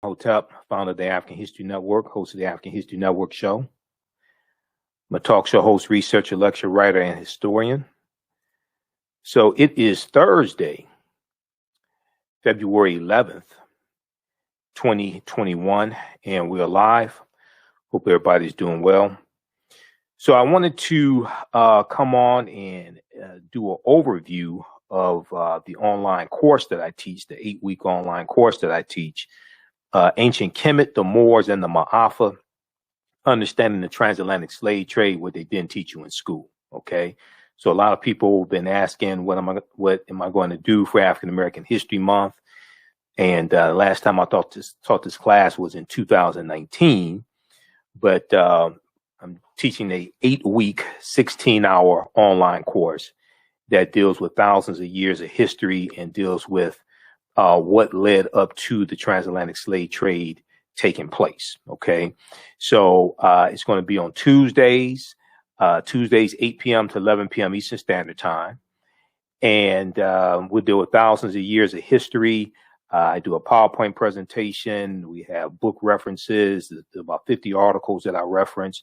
Imhotep, founder of the African History Network, host of the African History Network show. I'm a talk show host, researcher, lecturer, writer, and historian. So it is Thursday, February 11th, 2021, and we're live. Hope everybody's doing well. So I wanted to come on and do an overview of the online course that I teach, the 8-week online course that I teach, Ancient Kemet, the Moors, and the Maafa, Understanding the Transatlantic Slave Trade, what they didn't teach you in school. Okay, so a lot of people have been asking, what am I going to do for African American History Month? And last time I taught this class was in 2019, but I'm teaching a 8-week, 16-hour online course that deals with thousands of years of history and deals with what led up to the transatlantic slave trade taking place. Okay, so it's going to be on Tuesdays, 8 p.m. to 11 p.m. Eastern Standard Time, and we'll deal with thousands of years of history. I do a PowerPoint presentation. We have book references, about 50 articles that I reference,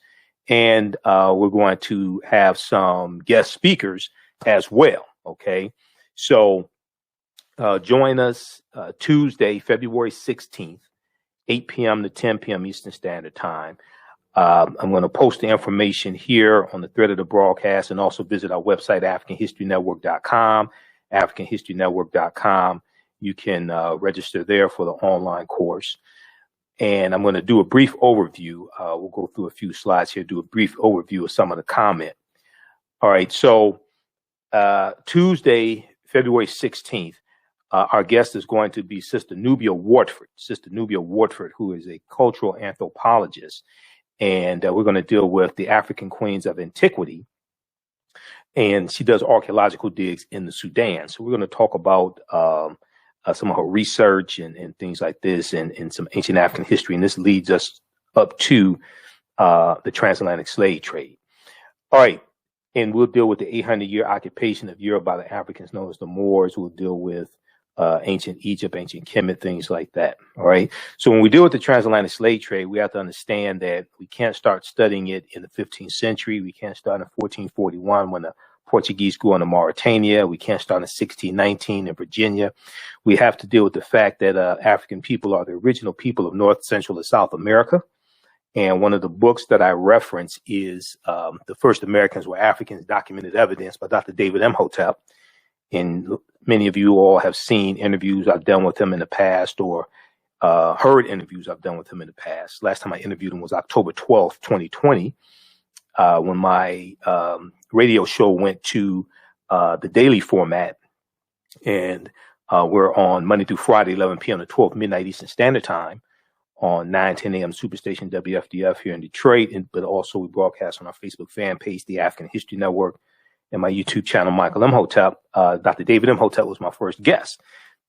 and we're going to have some guest speakers as well. Okay, so join us Tuesday, February 16th, 8 p.m. to 10 p.m. Eastern Standard Time. I'm going to post the information here on the thread of the broadcast, and also visit our website, AfricanHistoryNetwork.com, AfricanHistoryNetwork.com. You can register there for the online course. And I'm going to do a brief overview. We'll go through a few slides here, do a brief overview of some of the comment. All right, so Tuesday, February 16th, our guest is going to be Sister Nubia Wartford, who is a cultural anthropologist. And we're going to deal with the African queens of Antiquity. And she does archaeological digs in the Sudan. So we're going to talk about some of her research and things like this, and some ancient African history. And this leads us up to the transatlantic slave trade. All right. And we'll deal with the 800-year occupation of Europe by the Africans known as the Moors. We'll deal with ancient Egypt, ancient Kemet, things like that. All right. So when we deal with the transatlantic slave trade, we have to understand that we can't start studying it in the 15th century. We can't start in 1441 when the Portuguese go into Mauritania. We can't start in 1619 in Virginia. We have to deal with the fact that African people are the original people of North, Central, and South America. And one of the books that I reference is The First Americans Were Africans, Documented Evidence by Dr. David Imhotep. And many of you all have seen interviews I've done with him in the past, or heard interviews I've done with him in the past. Last time I interviewed him was October 12th, 2020, when my radio show went to the daily format. And we're on Monday through Friday, 11 p.m. to 12 midnight Eastern Standard Time on 9:10 a.m. Superstation WFDF here in Detroit. But also we broadcast on our Facebook fan page, the African History Network, and my YouTube channel, Michael Imhotep. Dr. David Imhotep was my first guest.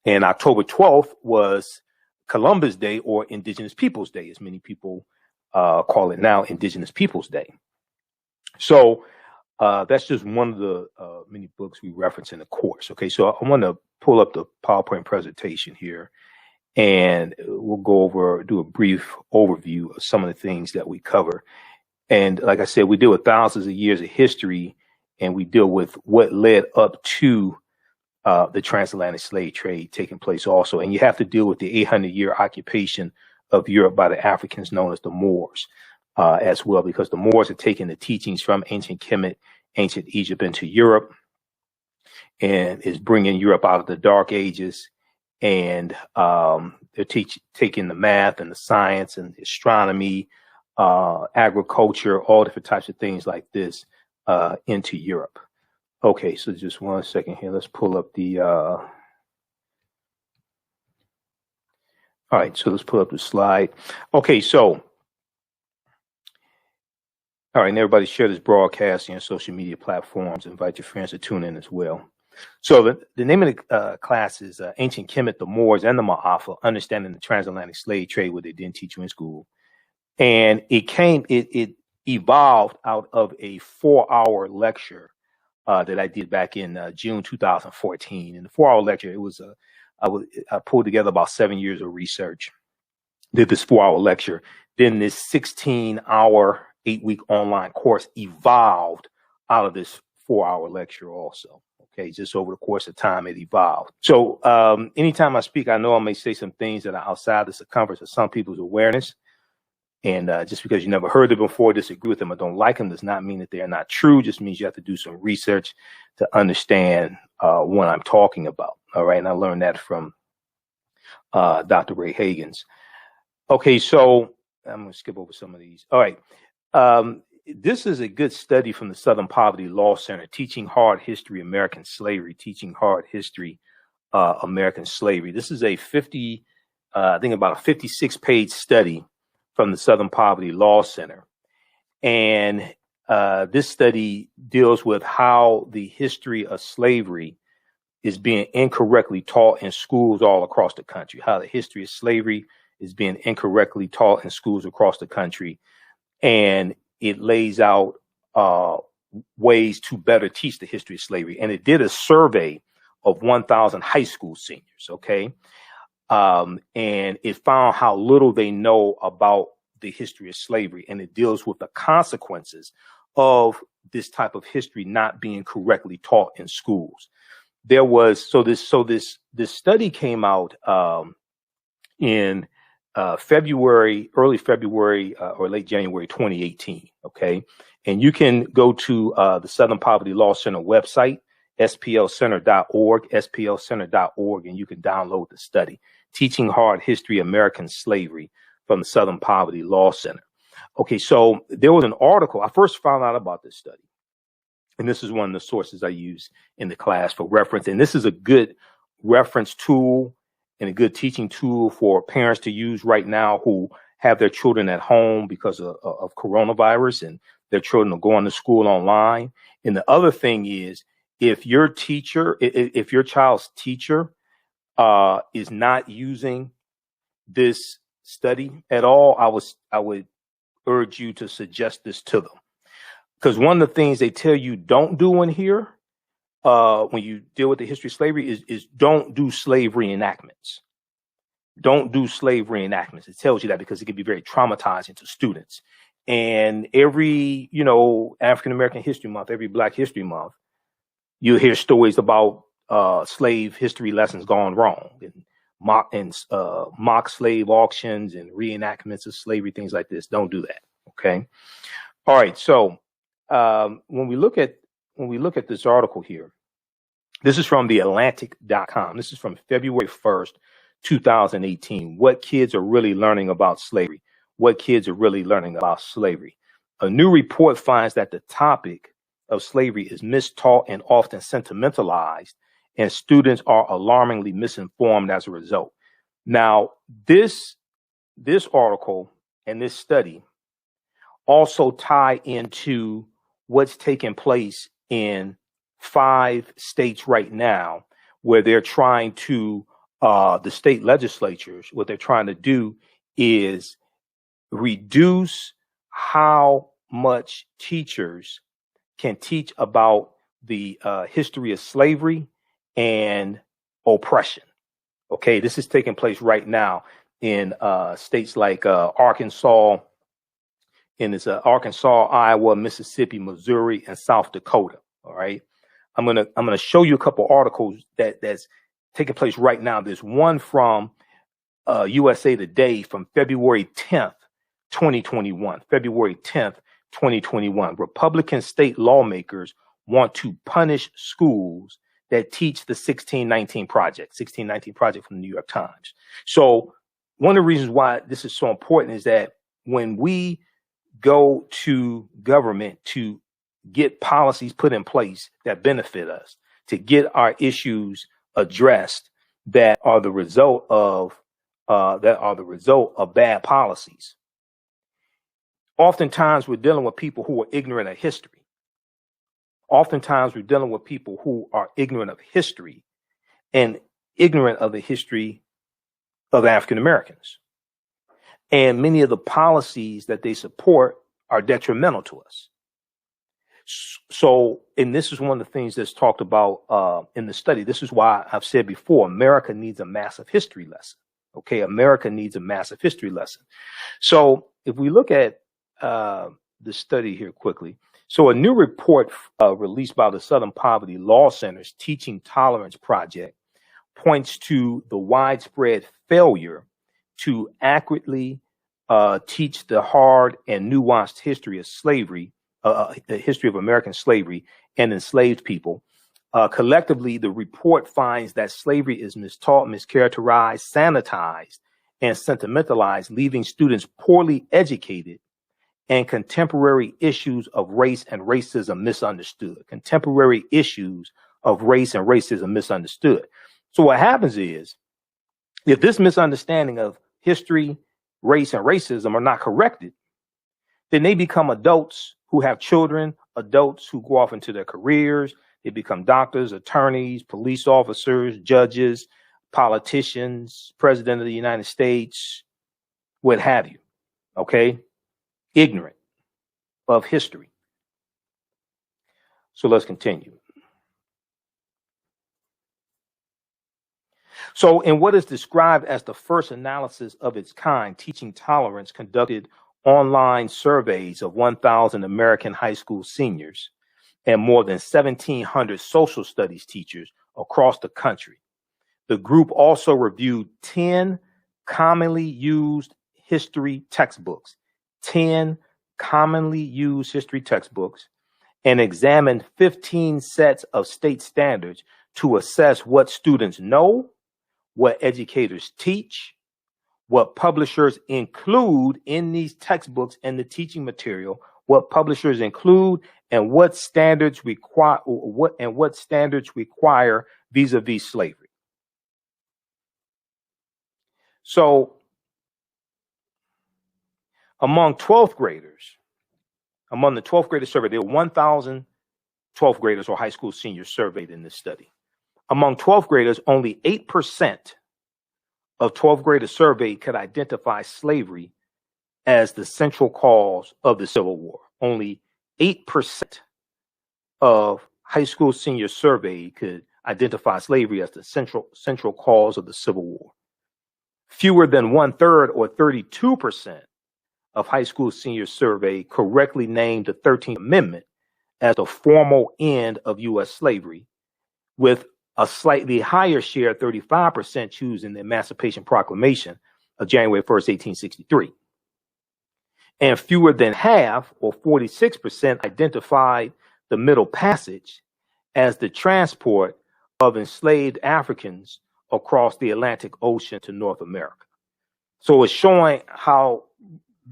And October 12th was Columbus Day, or Indigenous Peoples Day, as many people call it now, Indigenous Peoples Day. So that's just one of the many books we reference in the course. Okay, so I want to pull up the PowerPoint presentation here, and we'll do a brief overview of some of the things that we cover. And like I said, we deal with thousands of years of history, and we deal with what led up to the transatlantic slave trade taking place also. And you have to deal with the 800-year occupation of Europe by the Africans known as the Moors as well, because the Moors are taking the teachings from ancient Kemet, ancient Egypt into Europe, and is bringing Europe out of the Dark Ages. And they're taking the math and the science and astronomy, agriculture, all different types of things like this into Europe. Okay, so just one second here. Let's pull up the all right, so let's pull up the slide. Okay, so all right, and everybody share this broadcast on your social media platforms. Invite your friends to tune in as well. So the name of the class is Ancient Kemet, the Moors, and the Maafa, Understanding the Transatlantic Slave Trade, what they didn't teach you in school. And it evolved out of a 4-hour lecture that I did back in June 2014. In the 4-hour lecture, it was I pulled together about 7 years of research did this 4-hour lecture. Then this 16-hour, 8-week online course evolved out of this 4-hour lecture also. Okay, just over the course of time, it evolved. So anytime I speak, I know I may say some things that are outside the circumference of some people's awareness. And just because you never heard them before, disagree with them, or don't like them, does not mean that they are not true. Just means you have to do some research to understand what I'm talking about. All right, and I learned that from Dr. Ray Hagins. Okay, so I'm going to skip over some of these. All right. This is a good study from the Southern Poverty Law Center, Teaching Hard History, American Slavery, Teaching Hard History, American Slavery. This is a I think about a 56-page study from the Southern Poverty Law Center. And this study deals with how the history of slavery is being incorrectly taught in schools all across the country, how the history of slavery is being incorrectly taught in schools across the country. And it lays out ways to better teach the history of slavery. And it did a survey of 1,000 high school seniors, okay? And it found how little they know about the history of slavery. And it deals with the consequences of this type of history not being correctly taught in schools. There was, this study came out in February, early February or late January 2018. Okay. And you can go to the Southern Poverty Law Center website, splcenter.org, splcenter.org, and you can download the study, Teaching Hard History, American Slavery, from the Southern Poverty Law Center. Okay. So there was an article. I first found out about this study, and this is one of the sources I use in the class for reference. And this is a good reference tool and a good teaching tool for parents to use right now who have their children at home because of coronavirus, and their children are going to school online. And the other thing is, if your child's teacher is not using this study at all, I would urge you to suggest this to them. Because one of the things they tell you don't do in here, when you deal with the history of slavery, is don't do slave reenactments. Don't do slave reenactments. It tells you that because it can be very traumatizing to students. And every, African American History Month, every Black History Month, you hear stories about slave history lessons gone wrong, and mock slave auctions and reenactments of slavery, things like this. Don't do that. Okay. All right. So when we look at this article here, this is from theatlantic.com. This is from February 1st, 2018. What kids are really learning about slavery? What kids are really learning about slavery? A new report finds that the topic of slavery is mistaught and often sentimentalized, and students are alarmingly misinformed as a result. Now, this article and this study also tie into what's taking place in 5 states right now, where they're trying to, the state legislatures, what they're trying to do is reduce how much teachers can teach about the history of slavery and oppression. Okay, this is taking place right now in states like Arkansas, and it's Arkansas, Iowa, Mississippi, Missouri, and South Dakota. All right, I'm gonna show you a couple articles that's taking place right now. There's one from USA Today from February 10th, 2021. February 10th, 2021. Republican state lawmakers want to punish schools that teach the 1619 Project. 1619 Project from the New York Times. So one of the reasons why this is so important is that when we go to government to get policies put in place that benefit us, to get our issues addressed that are the result of bad policies, oftentimes we're dealing with people who are ignorant of history. Oftentimes we're dealing with people who are ignorant of history and ignorant of the history of African Americans. And many of the policies that they support are detrimental to us. So, and this is one of the things that's talked about in the study. This is why I've said before, America needs a massive history lesson. Okay, America needs a massive history lesson. So if we look at the study here quickly, so a new report released by the Southern Poverty Law Center's Teaching Tolerance Project points to the widespread failure to accurately teach the hard and nuanced history of slavery, the history of American slavery and enslaved people. Collectively, the report finds that slavery is mistaught, mischaracterized, sanitized, and sentimentalized, leaving students poorly educated and contemporary issues of race and racism misunderstood. Contemporary issues of race and racism misunderstood. So what happens is, if this misunderstanding of history, race, and racism are not corrected, then they become adults who have children, adults who go off into their careers. They become doctors, attorneys, police officers, judges, politicians, president of the United States, what have you. Okay? Ignorant of history. So let's continue. So in what is described as the first analysis of its kind, Teaching Tolerance conducted online surveys of 1,000 American high school seniors and more than 1,700 social studies teachers across the country. The group also reviewed 10 commonly used history textbooks, 10 commonly used history textbooks, and examined 15 sets of state standards to assess what students know, what educators teach, what publishers include in these textbooks and the teaching material, what publishers include, and what standards require vis-a-vis slavery. So among the 12th graders surveyed, there were 1,000 12th graders or high school seniors surveyed in this study. Among 12th graders, only 8% of 12th graders surveyed could identify slavery as the central cause of the Civil War. Only 8% of high school seniors surveyed could identify slavery as the central cause of the Civil War. Fewer than 1/3 or 32% of high school seniors surveyed correctly named the 13th Amendment as the formal end of U.S. slavery, with a slightly higher share, 35%, choosing the Emancipation Proclamation of January 1st, 1863. And fewer than half, or 46%, identified the Middle Passage as the transport of enslaved Africans across the Atlantic Ocean to North America. So it's showing how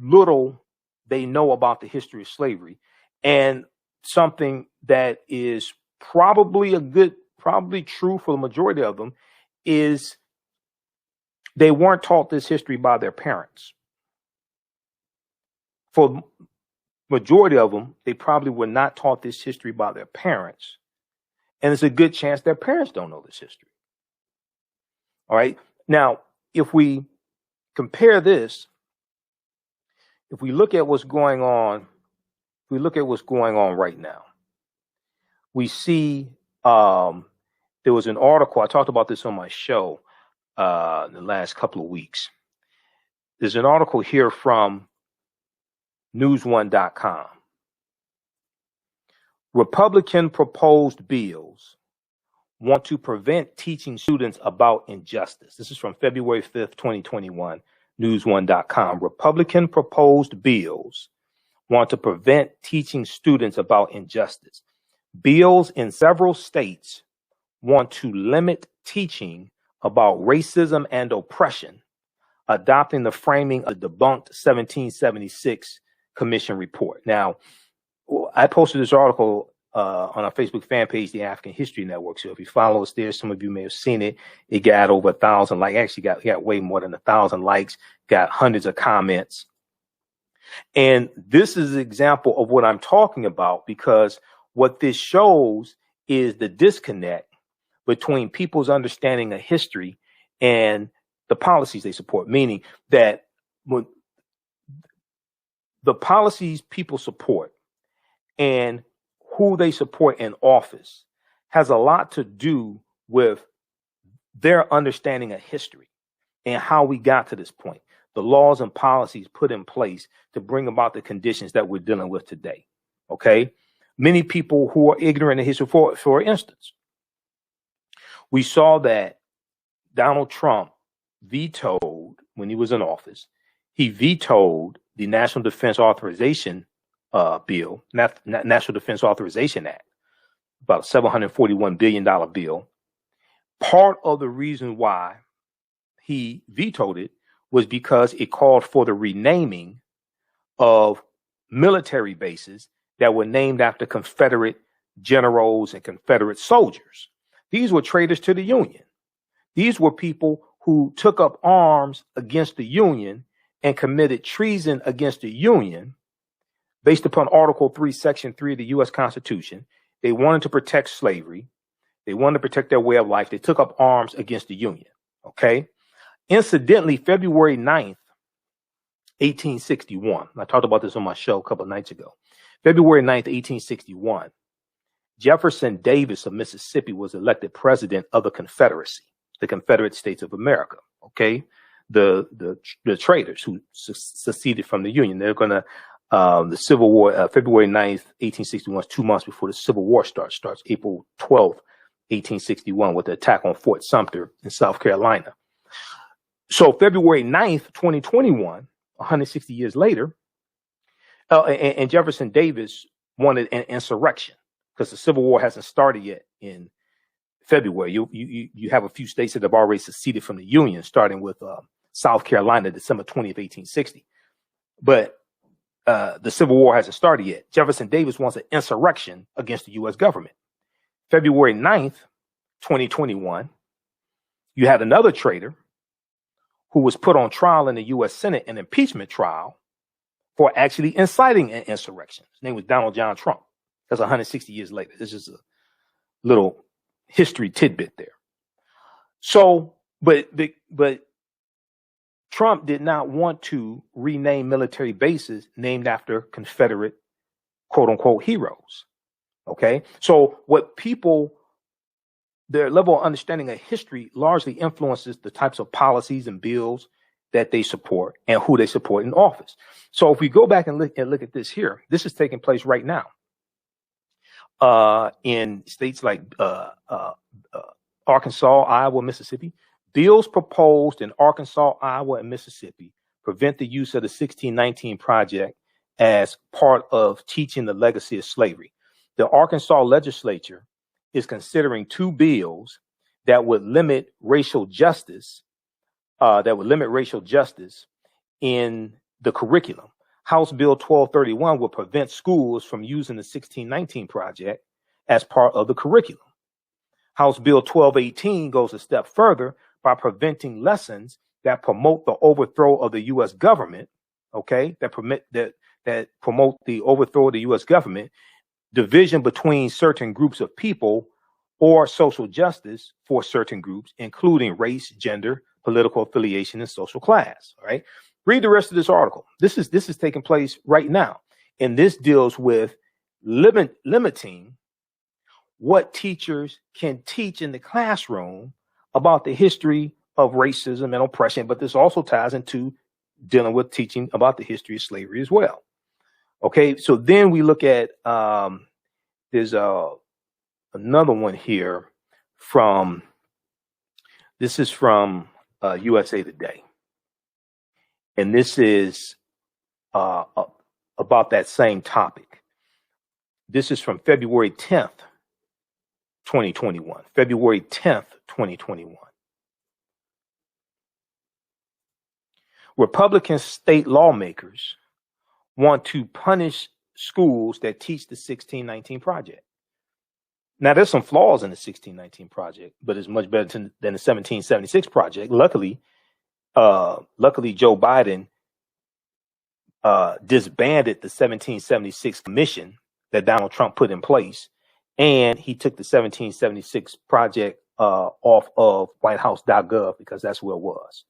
little they know about the history of slavery, and something that is probably true for the majority of them is they weren't taught this history by their parents. For majority of them, they probably were not taught this history by their parents, and it's a good chance their parents don't know this history. All right. Now, if we compare this, if we look at what's going on, right now, we see there was an article. I talked about this on my show in the last couple of weeks. There's an article here from newsone.com. Republican proposed bills want to prevent teaching students about injustice. This is from February 5th, 2021, newsone.com. Republican proposed bills want to prevent teaching students about injustice. Bills in several states want to limit teaching about racism and oppression, adopting the framing of the debunked 1776 Commission report. Now, I posted this article on our Facebook fan page, the African History Network. So if you follow us there, some of you may have seen it. It got over 1,000 likes. Actually, got way more than 1,000 likes. Got hundreds of comments. And this is an example of what I'm talking about, because what this shows is the disconnect between people's understanding of history and the policies they support. Meaning that when the policies people support and who they support in office has a lot to do with their understanding of history. and how we got to this point, the laws and policies put in place to bring about the conditions that we're dealing with today. Okay. Many people who are ignorant of history, for instance, we saw that Donald Trump vetoed, when he was in office, he vetoed the National Defense Authorization bill, National Defense Authorization Act, about a $741 billion bill. Part of the reason why he vetoed it was because it called for the renaming of military bases that were named after Confederate generals and Confederate soldiers. These were traitors to the Union. These were people who took up arms against the Union and committed treason against the Union based upon Article 3, Section 3 of the U.S. Constitution. They wanted to protect slavery. They wanted to protect their way of life. They took up arms against the Union. Okay. Incidentally, February 9th, 1861, I talked about this on my show a couple of nights ago. February 9th, 1861, Jefferson Davis of Mississippi was elected president of the Confederacy, the Confederate States of America. Okay. The traitors who seceded from the Union. They're going to, the Civil War, February 9th, 1861, is 2 months before the Civil War starts April 12th, 1861, with the attack on Fort Sumter in South Carolina. So February 9th, 2021, 160 years later, and Jefferson Davis wanted an insurrection because the Civil War hasn't started yet in February. You have a few states that have already seceded from the Union, starting with South Carolina, December 20th, 1860. But the Civil War hasn't started yet. Jefferson Davis wants an insurrection against the U.S. government. February 9th, 2021, you had another traitor who was put on trial in the U.S. Senate, an impeachment trial, for actually inciting an insurrection. His name was Donald John Trump. That's 160 years later. This is a little history tidbit there. So, but Trump did not want to rename military bases named after Confederate, quote unquote, heroes. Okay. So what people, their level of understanding of history largely influences the types of policies and bills that they support and who they support in office. So if we go back and look at this here, this is taking place right now in states like Arkansas, Iowa, Mississippi. Bills proposed in Arkansas, Iowa, and Mississippi prevent the use of the 1619 Project as part of teaching the legacy of slavery. The Arkansas legislature is considering two bills that would limit racial justice, in the curriculum. House Bill 1231 will prevent schools from using the 1619 Project as part of the curriculum. House Bill 1218 goes a step further by preventing lessons that promote the overthrow of the U.S. government, okay, that promote the overthrow of the U.S. government, division between certain groups of people, or social justice for certain groups, including race, gender, political affiliation, and social class. All right. Read the rest of this article. This is taking place right now. And this deals with limiting what teachers can teach in the classroom about the history of racism and oppression. But this also ties into dealing with teaching about the history of slavery as well. Okay. So then we look at, there's another one here this is from USA Today. And this is about that same topic. This is from February 10th, 2021. February 10th, 2021. Republican state lawmakers want to punish schools that teach the 1619 Project. Now, there's some flaws in the 1619 Project, but it's much better than the 1776 Project. Luckily, Joe Biden disbanded the 1776 commission that Donald Trump put in place, and he took the 1776 Project off of WhiteHouse.gov because that's where it was.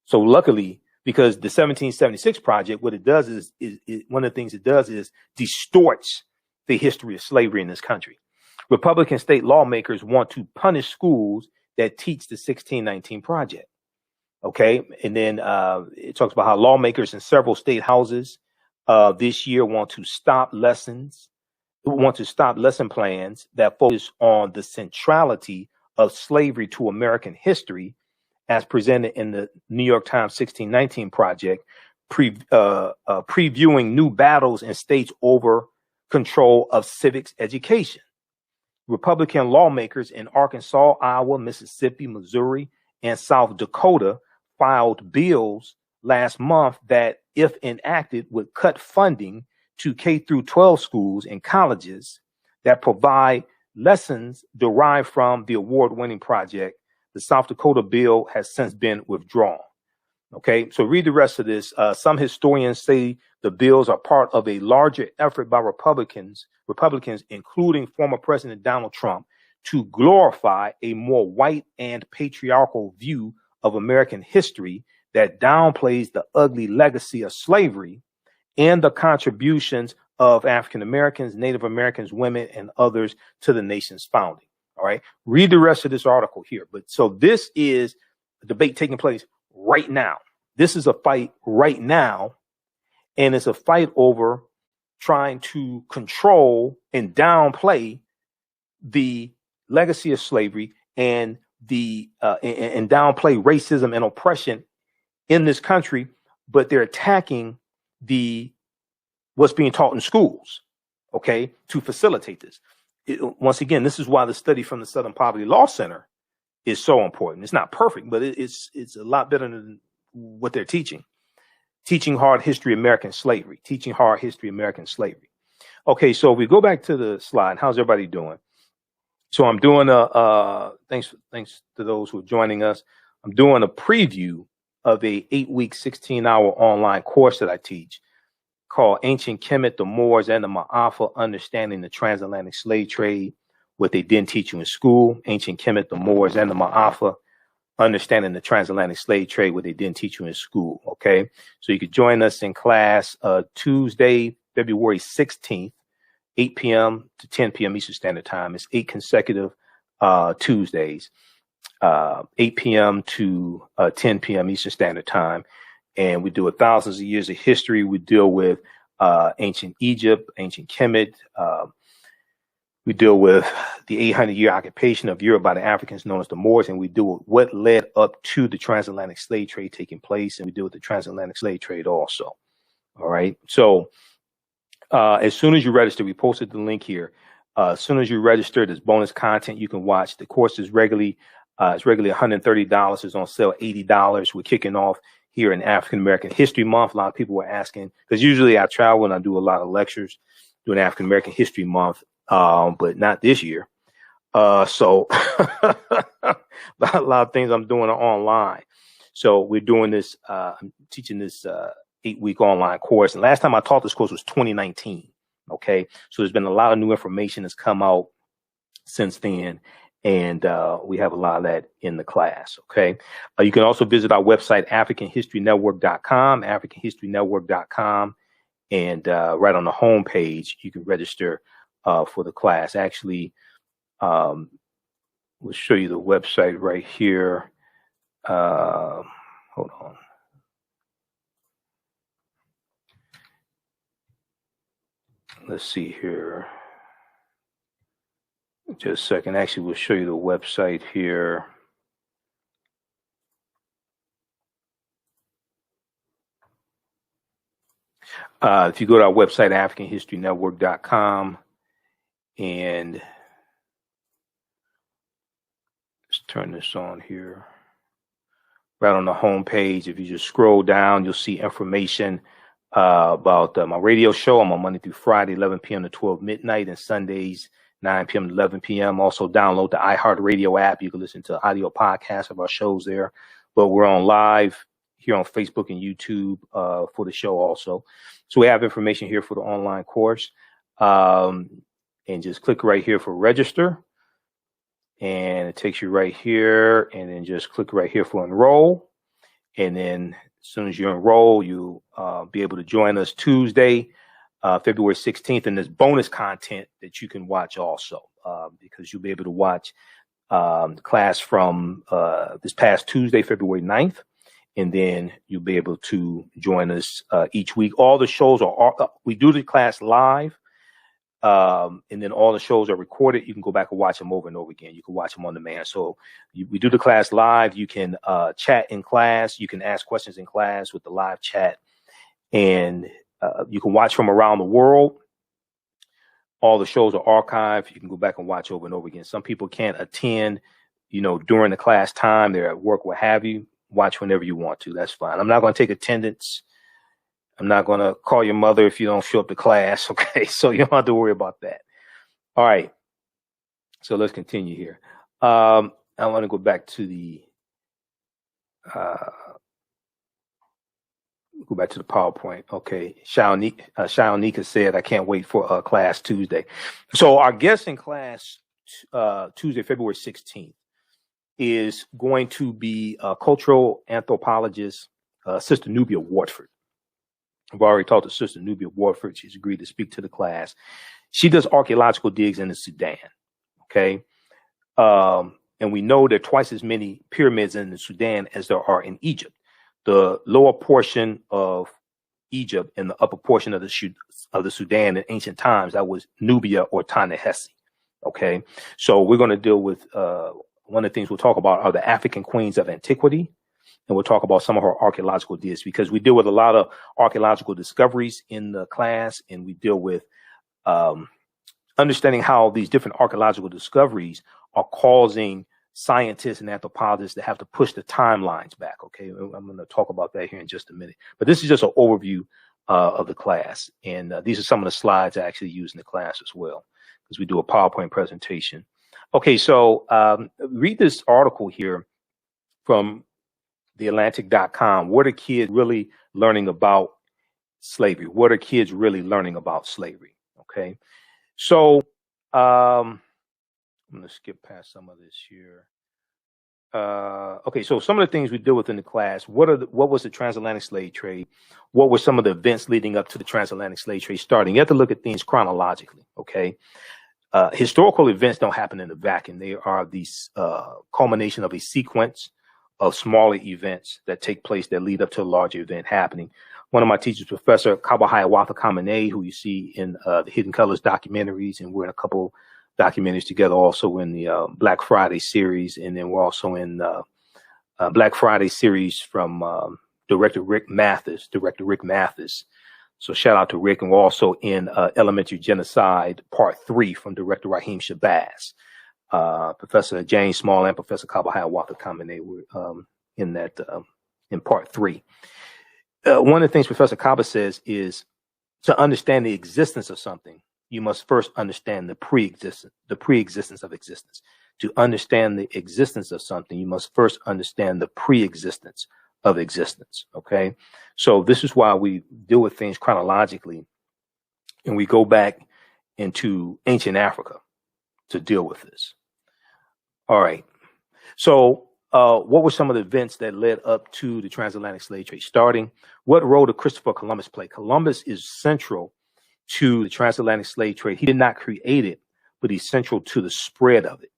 So luckily, because the 1776 Project, what it does is one of the things it does is distorts the history of slavery in this country. Republican state lawmakers want to punish schools that teach the 1619 Project. Okay, and then it talks about how lawmakers in several state houses this year want to stop lesson plans that focus on the centrality of slavery to American history, as presented in the New York Times 1619 project, previewing new battles in states over control of civics education. Republican lawmakers in Arkansas, Iowa, Mississippi, Missouri, and South Dakota filed bills last month that, if enacted, would cut funding to K through 12 schools and colleges that provide lessons derived from the award-winning project. The South Dakota bill has since been withdrawn. Okay, so read the rest of this. Some historians say the bills are part of a larger effort by Republicans, including former President Donald Trump, to glorify a more white and patriarchal view of American history that downplays the ugly legacy of slavery and the contributions of African Americans, Native Americans, women, and others to the nation's founding. All right, read the rest of this article here. But so this is a debate taking place right now. This is a fight right now, and it's a fight over trying to control and downplay the legacy of slavery and and downplay racism and oppression in this country, but they're attacking what's being taught in schools, okay, to facilitate this. Once again, this is why the study from the Southern Poverty Law Center is so important. It's not perfect, but it's a lot better than what they're teaching. Teaching hard history, American slavery. Teaching hard history, American slavery. Okay, so if we go back to the slide, how's everybody doing? So I'm doing thanks to those who are joining us. I'm doing a preview of a 8-week, 16-hour online course that I teach called Ancient Kemet, the Moors, and the Maafa, Understanding the Transatlantic Slave Trade, what they didn't teach you in school. Ancient Kemet, the Moors, and the Maafa, Understanding the Transatlantic Slave Trade, what they didn't teach you in school. Okay, so you could join us in class Tuesday, February 16th, 8 p.m. to 10 p.m. Eastern Standard Time. It's 8 consecutive Tuesdays, 8 p.m. to 10 p.m. Eastern Standard Time. And we do thousands of years of history. We deal with ancient Egypt, ancient Kemet. We deal with the 800-year occupation of Europe by the Africans known as the Moors. And we deal with what led up to the transatlantic slave trade taking place. And we deal with the transatlantic slave trade also. All right. So as soon as you register, we posted the link here. As soon as you register, there's bonus content you can watch. The course is regularly $130. It's on sale $80. We're kicking off here in African American History Month. A lot of people were asking, because usually I travel and I do a lot of lectures during African American History Month, but not this year. So a lot of things I'm doing are online. So we're doing this. I'm teaching this 8-week online course. And last time I taught this course was 2019. Okay. So there's been a lot of new information that's come out since then. And we have a lot of that in the class. Okay. You can also visit our website, AfricanHistoryNetwork.com, AfricanHistoryNetwork.com. And right on the home page, you can register for the class. Actually, we'll show you the website right here. Hold on. Let's see here. Just a second. Actually, we'll show you the website here. If you go to our website, AfricanHistoryNetwork.com, and let's turn this on here. Right on the home page, if you just scroll down, you'll see information about my radio show. I'm on Monday through Friday, 11 p.m. to 12 midnight, and Sundays, 9 p.m. to 11 p.m. Also download the iHeartRadio app. You can listen to audio podcasts of our shows there. But we're on live here on Facebook and YouTube for the show also. So we have information here for the online course. And just click right here for register. And it takes you right here. And then just click right here for enroll. And then as soon as you enroll, you'll be able to join us Tuesday, February 16th, and there's bonus content that you can watch also, because you'll be able to watch the class from this past Tuesday, February 9th, and then you'll be able to join us each week. All the shows we do the class live, and then all the shows are recorded. You can go back and watch them over and over again. You can watch them on demand. So we do the class live. You can chat in class. You can ask questions in class with the live chat, and you can watch from around the world. All the shows are archived. You can go back and watch over and over again. Some people can't attend, during the class time. They're at work, what have you. Watch whenever you want to. That's fine. I'm not going to take attendance. I'm not going to call your mother if you don't show up to class. Okay. So you don't have to worry about that. All right. So let's continue here. I want to go back to the PowerPoint. Okay. Shaonika said, I can't wait for class Tuesday. So our guest in class Tuesday, February 16th, is going to be cultural anthropologist Sister Nubia Wartford. I've already talked to Sister Nubia Wartford. She's agreed to speak to the class. She does archaeological digs in the Sudan. Okay. And we know there are twice as many pyramids in the Sudan as there are in Egypt. The lower portion of Egypt and the upper portion of the Sudan in ancient times, that was Nubia or Ta-Nehesi. Okay. So we're going to deal with one of the things we'll talk about are the African queens of antiquity. And we'll talk about some of her archaeological digs, because we deal with a lot of archaeological discoveries in the class, and we deal with understanding how these different archaeological discoveries are causing scientists and anthropologists to have to push the timelines back. Okay, I'm going to talk about that here in just a minute. But this is just an overview of the class. And these are some of the slides I actually use in the class as well, because we do a PowerPoint presentation. Okay, so read this article here from theatlantic.com. What are kids really learning about slavery? What are kids really learning about slavery? Okay, so I'm going to skip past some of this here. Okay, so some of the things we deal with in the class, what was the transatlantic slave trade? What were some of the events leading up to the transatlantic slave trade starting? You have to look at things chronologically, okay? Historical events don't happen in a vacuum. They are the culmination of a sequence of smaller events that take place that lead up to a larger event happening. One of my teachers, Professor Kabahayawatha Kamene, who you see in the Hidden Colors documentaries, and we're in a couple documentaries together, also in the Black Friday series, and then we're also in Black Friday series from Director Rick Mathis. So shout out to Rick. And we're also in Elementary Genocide Part 3 from Director Raheem Shabazz. Professor James Small and Professor Kabahayawatha Kamene were in that in Part 3. One of the things Professor Kaba says is, to understand the existence of something, you must first understand the pre-existence of existence. To understand the existence of something, you must first understand the pre-existence of existence. Okay, so this is why we deal with things chronologically, and we go back into ancient Africa to deal with this. All right, so what were some of the events that led up to the transatlantic slave trade starting? What role did Christopher Columbus play? Columbus is central to the transatlantic slave trade. He did not create it, but he's central to the spread of it.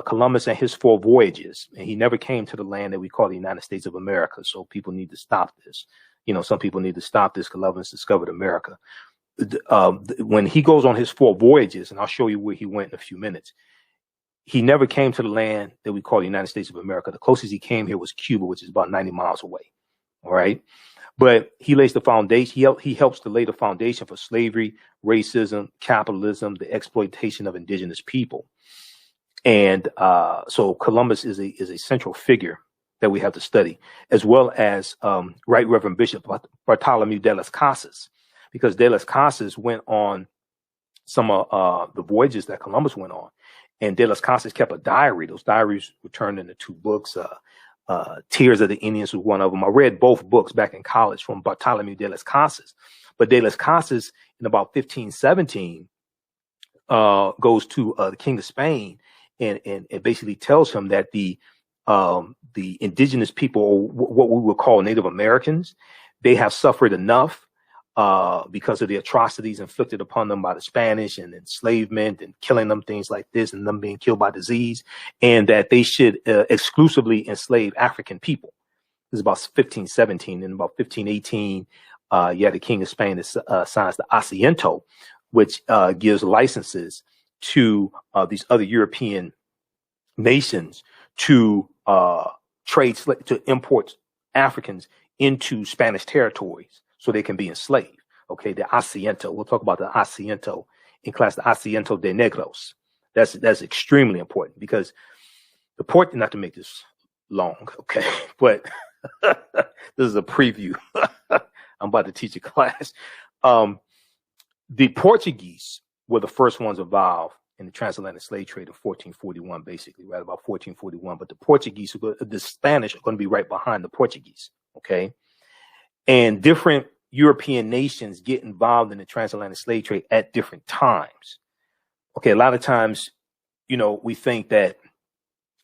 Columbus and his 4 voyages, and he never came to the land that we call the United States of America. So people need to stop this. Some people need to stop this. Columbus discovered America. When he goes on his 4 voyages, and I'll show you where he went in a few minutes, he never came to the land that we call the United States of America. The closest he came here was Cuba, which is about 90 miles away. All right. But he lays the foundation. He helps to lay the foundation for slavery, racism, capitalism, the exploitation of indigenous people. And so Columbus is a central figure that we have to study, as well as Right Reverend Bishop Bartholomew de las Casas, because de las Casas went on some of the voyages that Columbus went on. And de las Casas kept a diary. Those diaries were turned into 2 books. Tears of the Indians was one of them. I read both books back in college from Bartholomew de las Casas. But de las Casas, in about 1517, goes to the King of Spain, and it basically tells him that the indigenous people, or what we would call Native Americans, they have suffered enough because of the atrocities inflicted upon them by the Spanish and enslavement and killing them, things like this, and them being killed by disease, and that they should exclusively enslave African people. This is about 1517. And about 1518, the King of Spain signs the Asiento, which gives licenses to these other European nations to to import Africans into Spanish territories so they can be enslaved. Okay, the Asiento. We'll talk about the Asiento in class, the Asiento de Negros. That's extremely important because the port, not to make this long, okay, but this is a preview. I'm about to teach a class. The Portuguese were the first ones involved in the transatlantic slave trade in 1441, basically, right about 1441. But the Portuguese, the Spanish are going to be right behind the Portuguese, okay? And different European nations get involved in the transatlantic slave trade at different times. Okay, a lot of times, we think that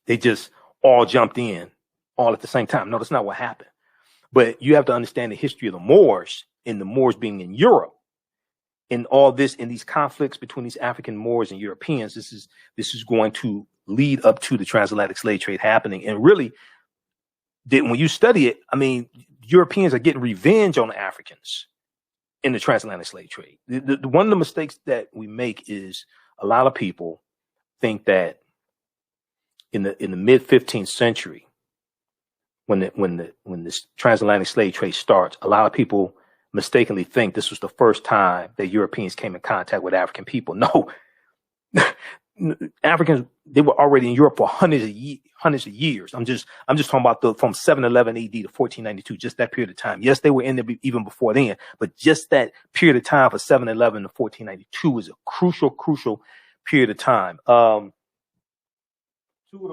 they just all jumped in all at the same time. No, that's not what happened. But you have to understand the history of the Moors, and the Moors being in Europe, and all this, in these conflicts between these African Moors and Europeans. This is going to lead up to the transatlantic slave trade happening. And really, when you study it, I mean, Europeans are getting revenge on the Africans in the transatlantic slave trade. One of the mistakes that we make is a lot of people think that in the mid 15th century, when this transatlantic slave trade starts, a lot of people mistakenly think this was the first time that Europeans came in contact with African people. No, Africans, they were already in Europe for hundreds of years. I'm just talking about from 711 AD to 1492, just that period of time. Yes, they were in there even before then, but just that period of time for 711 to 1492 is a crucial period of time. Two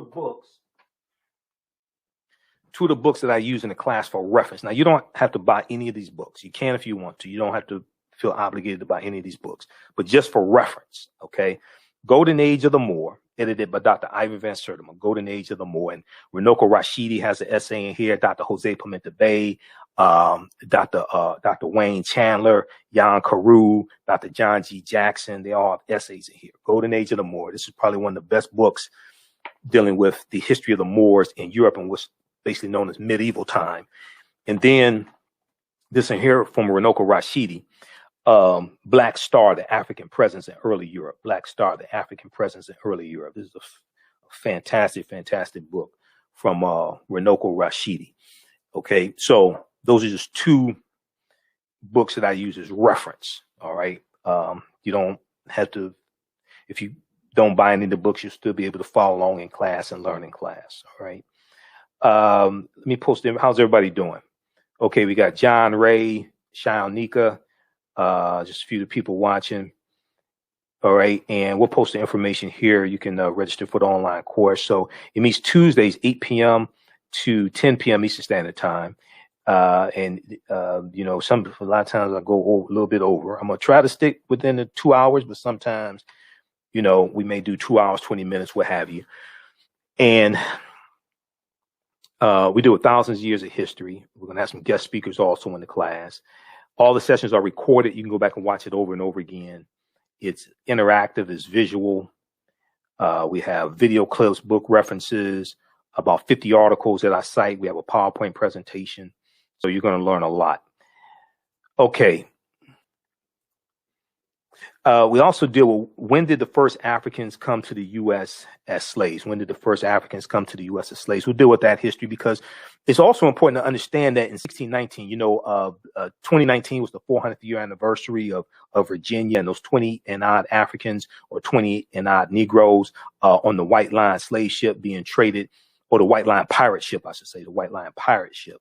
of the books that I use in the class for reference. Now, you don't have to buy any of these books. You can if you want to. You don't have to feel obligated to buy any of these books, but just for reference, okay? Golden Age of the Moor, edited by Dr. Ivan Van Sertima. Golden Age of the Moor. And Renoko Rashidi has an essay in here. Dr. Jose Pimenta Bay, Dr. Wayne Chandler, Jan Carew, Dr. John G. Jackson. They all have essays in here. Golden Age of the Moor. This is probably one of the best books dealing with the history of the Moors in Europe and what's basically known as medieval time. And then this in here from Renoko Rashidi, Black Star, the African Presence in Early Europe. Black Star, the African Presence in Early Europe. This is a fantastic book from Renoko Rashidi. Okay, so those are just two books that I use as reference. All right, you don't have to, if you don't buy any of the books, you'll still be able to follow along in class and learn in class. All right. Let me post them. How's everybody doing? Okay, we got John Ray, Shaonika, just a few of the people watching. All right, and we'll post the information here. You can register for the online course. So it meets Tuesdays, 8 p.m. to 10 p.m. Eastern Standard Time. And a lot of times I go a little bit over. I'm gonna try to stick within the 2 hours, but sometimes, we may do 2 hours, 20 minutes, what have you. And we do 1,000 years of history. We're going to have some guest speakers also in the class. All the sessions are recorded. You can go back and watch it over and over again. It's interactive, it's visual. We have video clips, book references, about 50 articles that I cite. We have a PowerPoint presentation. So you're going to learn a lot. Okay. We also deal with when did the first Africans come to the U.S. as slaves? When did the first Africans come to the U.S. as slaves? We'll deal with that history because it's also important to understand that in 1619, 2019 was the 400th year anniversary of Virginia, and those 20 and odd Africans or 20 and odd Negroes on the White Line slave ship being traded, or the White Line pirate ship, I should say, the White Line pirate ship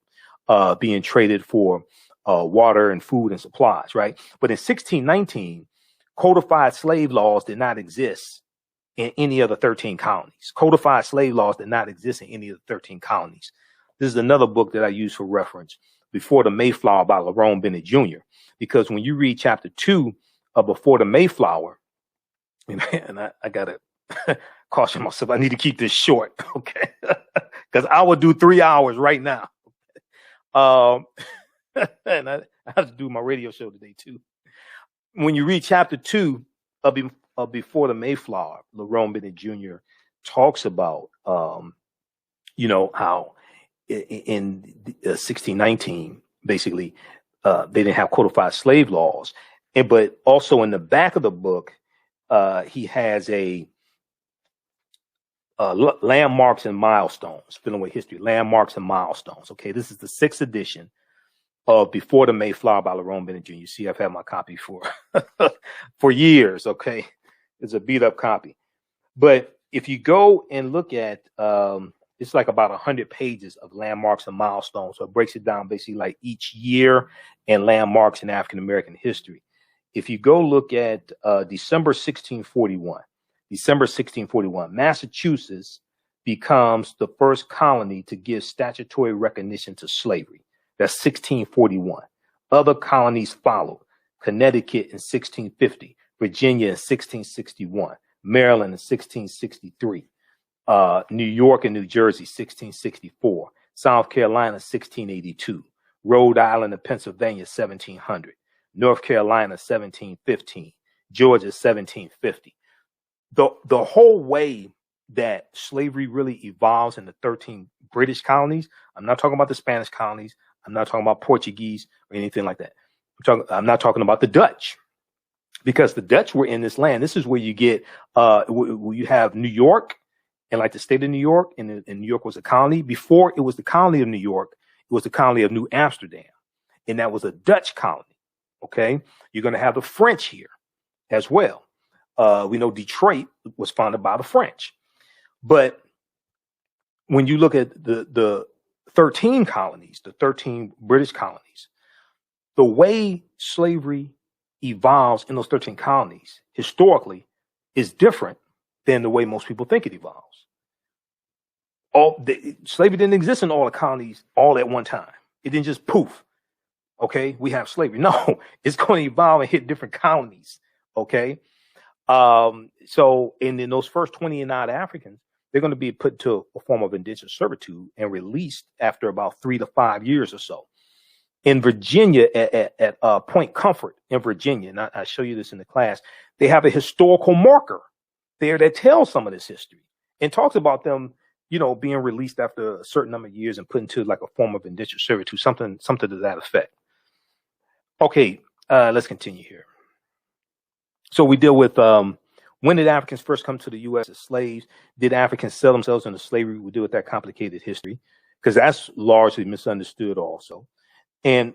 being traded for water and food and supplies, right? But in 1619, codified slave laws did not exist in any of the 13 colonies. Codified slave laws did not exist in any of the 13 colonies. This is another book that I use for reference, Before the Mayflower by Lerone Bennett Jr. Because when you read chapter 2 of Before the Mayflower, and I got to caution myself, I need to keep this short, okay? Because I will do 3 hours right now. And I have to do my radio show today too. When you read chapter 2 of Before the Mayflower, Lerone Bennett Jr. talks about, how in 1619, basically, they didn't have codified slave laws. But also in the back of the book, he has a landmarks and milestones, filling with history, landmarks and milestones. Okay, this is the 6th edition of Before the Mayflower by Lerone Bennett Jr. You see, I've had my copy for for years. Okay, it's a beat up copy. But if you go and look at, it's like about 100 pages of landmarks and milestones. So it breaks it down basically like each year and landmarks in African American history. If you go look at December 1641, Massachusetts becomes the first colony to give statutory recognition to slavery. That's 1641. Other colonies followed: Connecticut in 1650, Virginia in 1661, Maryland in 1663, New York and New Jersey 1664, South Carolina 1682, Rhode Island and Pennsylvania 1700, North Carolina 1715, Georgia 1750. The whole way that slavery really evolves in the 13 British colonies, I'm not talking about the Spanish colonies, I'm not talking about Portuguese or anything like that. I'm not talking about the Dutch, because the Dutch were in this land. This is where you get, you have New York and like the state of New York, and New York was a colony. Before it was the colony of New York, it was the colony of New Amsterdam, and that was a Dutch colony. Okay, you're going to have the French here as well. We know Detroit was founded by the French, but when you look at the 13 colonies, the 13 British colonies, the way slavery evolves in those 13 colonies historically is different than the way most people think it evolves. Slavery didn't exist in all the colonies all at one time. It didn't just poof. Okay, we have slavery. No, it's going to evolve and hit different colonies. Okay. So in those first 20 and odd Africans, they're going to be put to a form of indentured servitude and released after about 3 to 5 years or so. In Virginia, at Point Comfort in Virginia, and I show you this in the class, they have a historical marker there that tells some of this history and talks about them, being released after a certain number of years and put into like a form of indentured servitude, something to that effect. Okay, let's continue here. So we deal with when did Africans first come to the U.S. as slaves? Did Africans sell themselves into slavery? We deal with that complicated history because that's largely misunderstood also. And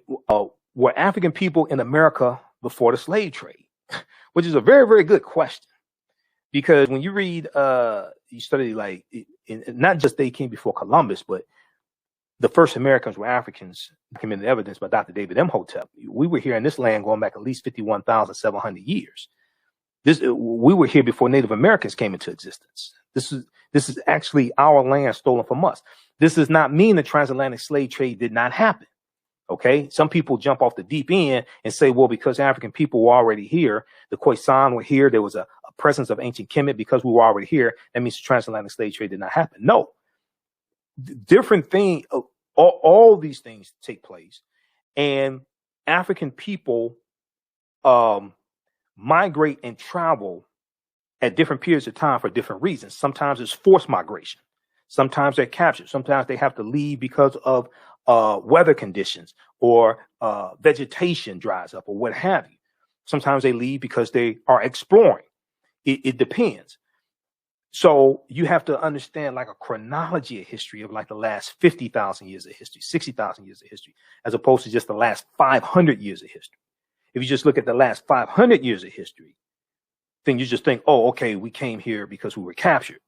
were African people in America before the slave trade? Which is a very, very good question. Because when you read, you study like, not just they came before Columbus, but the first Americans were Africans, documented evidence by Dr. David Imhotep. We were here in this land going back at least 51,700 years. We were here before Native Americans came into existence. This is actually our land stolen from us. This does not mean the transatlantic slave trade did not happen. Okay, some people jump off the deep end and say, well, because African people were already here, the Khoisan were here, there was a presence of ancient Kemet, because we were already here, that means the transatlantic slave trade did not happen. No, different thing. All these things take place, and African people migrate and travel at different periods of time for different reasons. Sometimes it's forced migration. Sometimes they're captured. Sometimes they have to leave because of weather conditions or vegetation dries up or what have you. Sometimes they leave because they are exploring. It depends. So you have to understand like a chronology of history of like the last 50,000 years of history, 60,000 years of history, as opposed to just the last 500 years of history. If you just look at the last 500 years of history, then you just think, oh, okay, we came here because we were captured,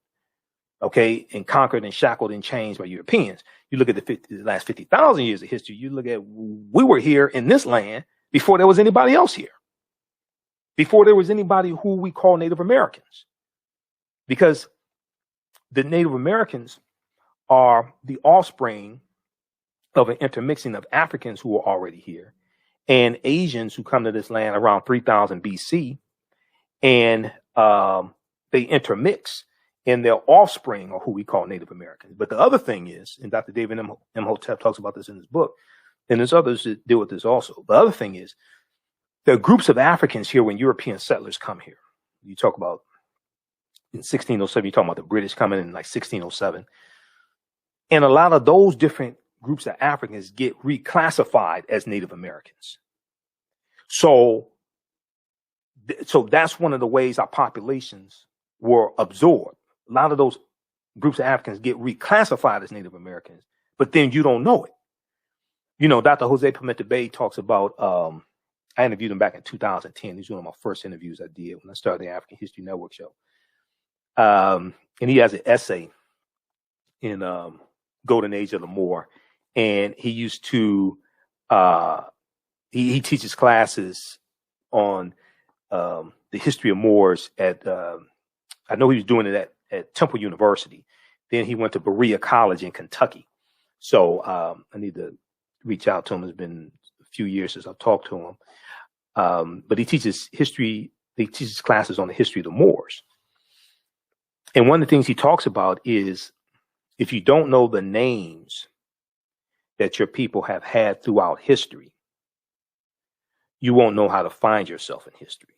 okay, and conquered and shackled and chained by Europeans. You look at the last 50,000 years of history, you look at, we were here in this land before there was anybody else here, before there was anybody who we call Native Americans, because the Native Americans are the offspring of an intermixing of Africans who were already here and Asians who come to this land around 3000 BC, and they intermix, and their offspring are who we call Native Americans. But the other thing is, and Dr. David Imhotep talks about this in his book, and there's others that deal with this also. The other thing is, there are groups of Africans here when European settlers come here. You talk about in 1607, you talk about the British coming in like 1607. And a lot of those different groups of Africans get reclassified as Native Americans. So that's one of the ways our populations were absorbed. A lot of those groups of Africans get reclassified as Native Americans, but then you don't know it. You know, Dr. Jose Pimenta Bay talks about, I interviewed him back in 2010. He was one of my first interviews I did when I started the African History Network show. And he has an essay in Golden Age of the Moor. And he used to, he teaches classes on the history of Moors at, I know he was doing it at Temple University. Then he went to Berea College in Kentucky. So I need to reach out to him. It's been a few years since I've talked to him. But he teaches classes on the history of the Moors. And one of the things he talks about is if you don't know the names that your people have had throughout history, you won't know how to find yourself in history.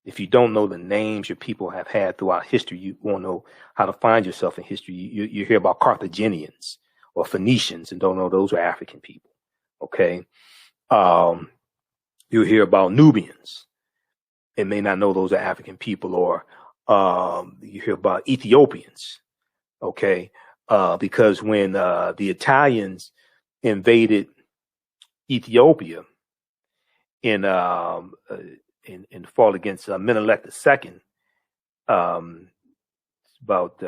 If you don't know the names your people have had throughout history, you won't know how to find yourself in history. You hear about Carthaginians or Phoenicians and don't know those are African people. Okay. You hear about Nubians and may not know those are African people, or you hear about Ethiopians. Okay. Because when the Italians invaded Ethiopia in fought against Menelik II,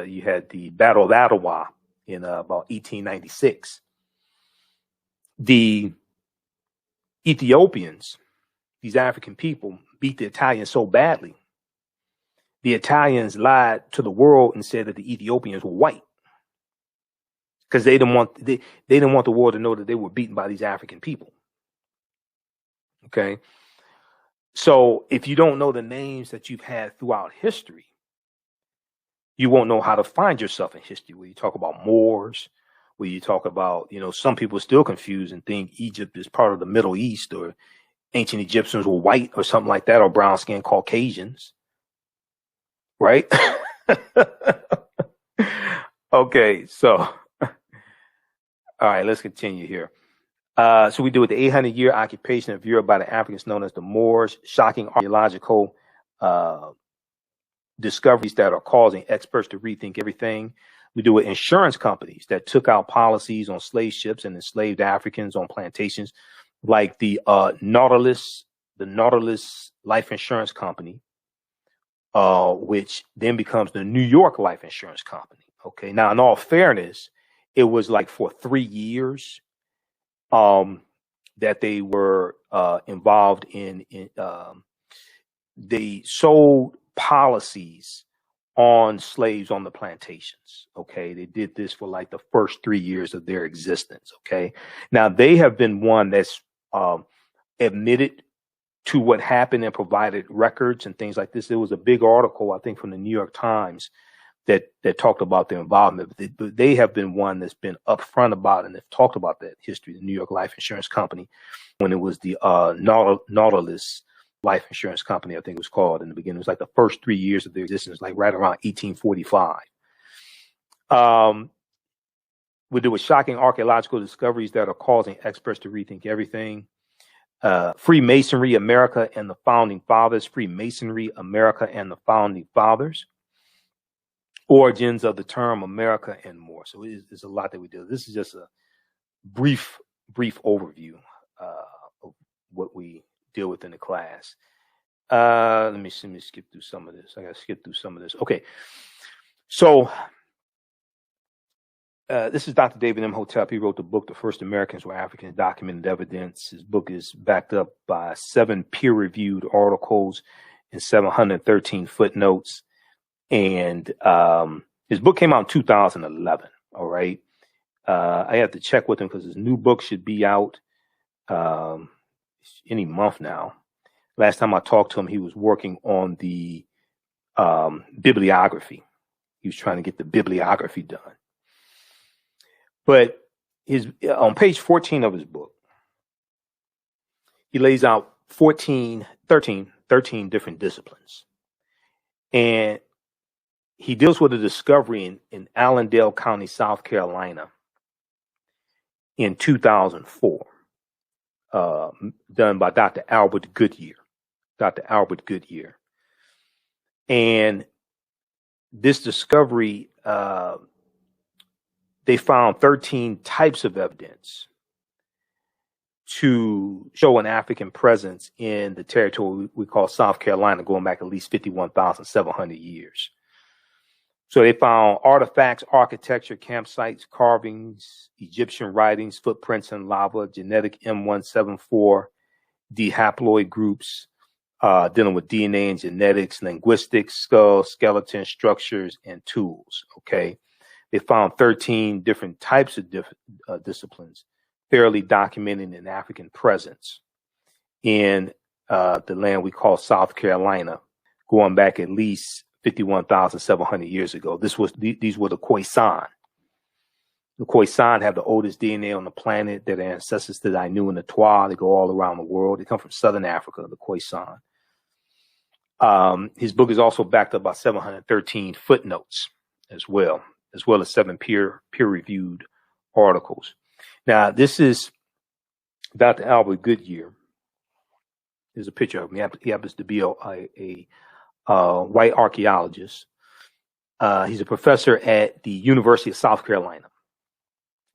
you had the Battle of Adwa in about 1896. The Ethiopians, these African people, beat the Italians so badly, the Italians lied to the world and said that the Ethiopians were white because they didn't want the world to know that they were beaten by these African people. Okay. So if you don't know the names that you've had throughout history, you won't know how to find yourself in history. Where you talk about Moors, where you talk about, some people are still confused and think Egypt is part of the Middle East, or ancient Egyptians were white or something like that, or brown-skinned Caucasians, right? Okay, so, all right, let's continue here. So we do with the 800-year occupation of Europe by the Africans known as the Moors, shocking archaeological discoveries that are causing experts to rethink everything. We do with insurance companies that took out policies on slave ships and enslaved Africans on plantations, like the Nautilus Life Insurance Company, which then becomes the New York Life Insurance Company. Okay, now in all fairness, it was like for 3 years that they were involved in they sold policies on slaves on the plantations. Okay, they did this for like the first 3 years of their existence. Okay, now they have been one that's admitted to what happened and provided records and things like this. There was a big article, I think, from the New York Times that talked about their involvement. But they have been one that's been upfront about and have talked about that history, the New York Life Insurance Company, when it was the Nautilus Life Insurance Company, I think it was called in the beginning. It was like the first 3 years of their existence, like right around 1845. We do with shocking archaeological discoveries that are causing experts to rethink everything. Freemasonry, America and the Founding Fathers. Freemasonry, America and the Founding Fathers. Origins of the term America and more. So there's a lot that we do. This is just a brief overview of what we deal with in the class. Let me skip through some of this. I got to skip through some of this. Okay. So this is Dr. David Imhotep. He wrote the book, The First Americans Were Africans, Documented Evidence. His book is backed up by 7 peer-reviewed articles and 713 footnotes. And his book came out in 2011. All right. I have to check with him because his new book should be out any month now. Last time I talked to him, he was working on the bibliography. He was trying to get the bibliography done. But on page 14 of his book, he lays out 13 different disciplines. And he deals with a discovery in Allendale County, South Carolina in 2004, done by Dr. Albert Goodyear. And this discovery, they found 13 types of evidence to show an African presence in the territory we call South Carolina, going back at least 51,700 years. So they found artifacts, architecture, campsites, carvings, Egyptian writings, footprints in lava, genetic M174 D haploid groups, dealing with DNA and genetics, linguistics, skulls, skeleton structures, and tools. Okay. They found 13 different types of disciplines fairly documenting an African presence in the land we call South Carolina, going back at least 51,700 years ago. These were the Khoisan. The Khoisan have the oldest DNA on the planet. They're the ancestors to the Ainu and the Twa. They go all around the world. They come from southern Africa, the Khoisan. His book is also backed up by 713 footnotes as well as 7 peer-reviewed articles. Now, this is Dr. Albert Goodyear. There's a picture of him. He happens to be a white archaeologist. He's a professor at the University of South Carolina.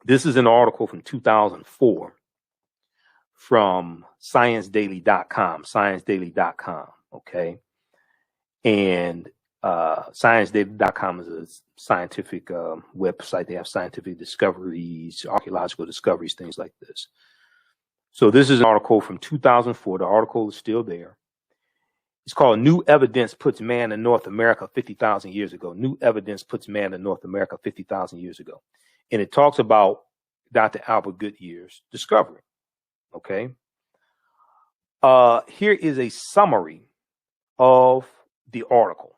This is an article from 2004 from ScienceDaily.com. Okay. And ScienceDaily.com is a scientific website. They have scientific discoveries, archaeological discoveries, things like this. So this is an article from 2004. The article is still there. It's called New Evidence Puts Man in North America 50,000 Years Ago. New Evidence Puts Man in North America 50,000 years ago. And it talks about Dr. Albert Goodyear's discovery. Okay. Here is a summary of the article.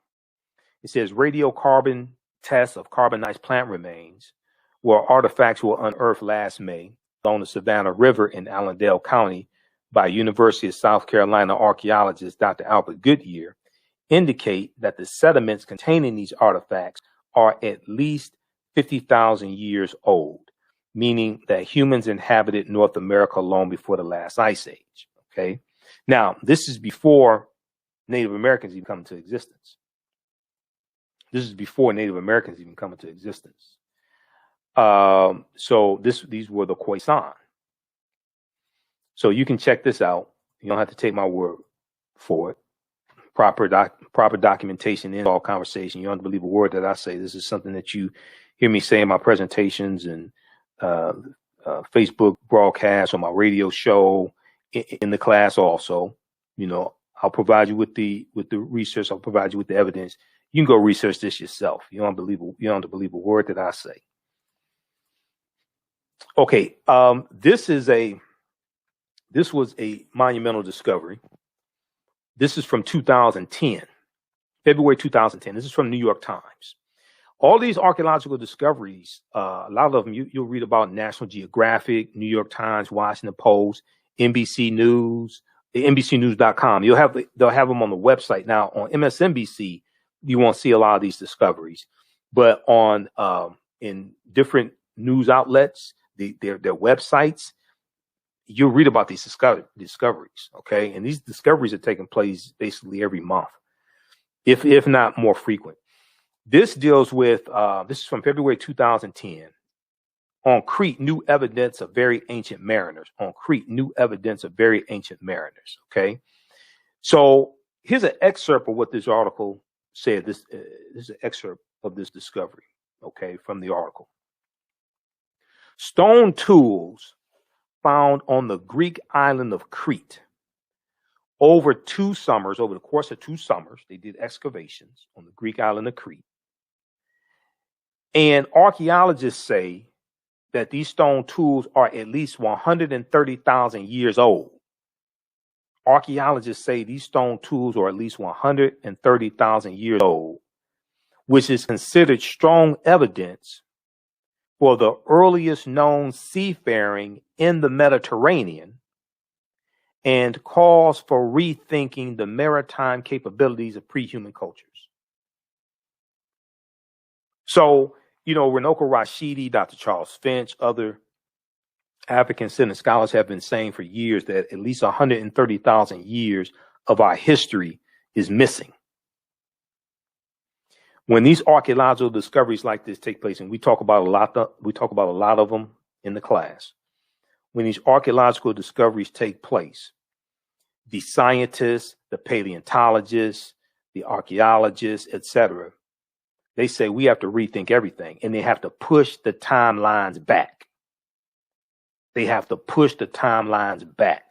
It says radiocarbon tests of carbonized plant remains where artifacts were unearthed last May along the Savannah River in Allendale County by University of South Carolina archaeologist Dr. Albert Goodyear indicate that the sediments containing these artifacts are at least 50,000 years old, meaning that humans inhabited North America long before the last ice age. Okay. Now, this is before Native Americans even come into existence. So these were the Khoisan. So you can check this out. You don't have to take my word for it. Proper documentation in all conversation. You don't believe a word that I say. This is something that you hear me say in my presentations and Facebook broadcasts, on my radio show, in the class also. You know, I'll provide you with the research. I'll provide you with the evidence. You can go research this yourself. You don't believe a word that I say. Okay, this was a monumental discovery. This is from 2010, February 2010. This is from New York Times. All these archaeological discoveries, a lot of them you'll read about National Geographic, New York Times, Washington Post, NBC News, NBCnews.com. They'll have them on the website. Now on MSNBC, you won't see a lot of these discoveries, but on in different news outlets, their websites, you'll read about these discoveries. Okay, and these discoveries are taking place basically every month, if not more frequent. This deals with this is from February 2010. On Crete, new evidence of very ancient mariners. Okay, so here's an excerpt of what this article said. This is an excerpt of this discovery. Okay, from the article. Stone tools found on the Greek island of Crete. Over the course of 2 summers, they did excavations on the Greek island of Crete. And archaeologists say that these stone tools are at least 130,000 years old. Archaeologists say these stone tools are at least 130,000 years old, which is considered strong evidence for the earliest known seafaring in the Mediterranean and calls for rethinking the maritime capabilities of pre-human cultures. So, Runoko Rashidi, Dr. Charles Finch, other African-centered scholars have been saying for years that at least 130,000 years of our history is missing. When these archaeological discoveries like this take place, and we talk about a lot of them in the class, when these archaeological discoveries take place, the scientists, the paleontologists, the archaeologists, etc., they say we have to rethink everything, and they have to push the timelines back. They have to push the timelines back.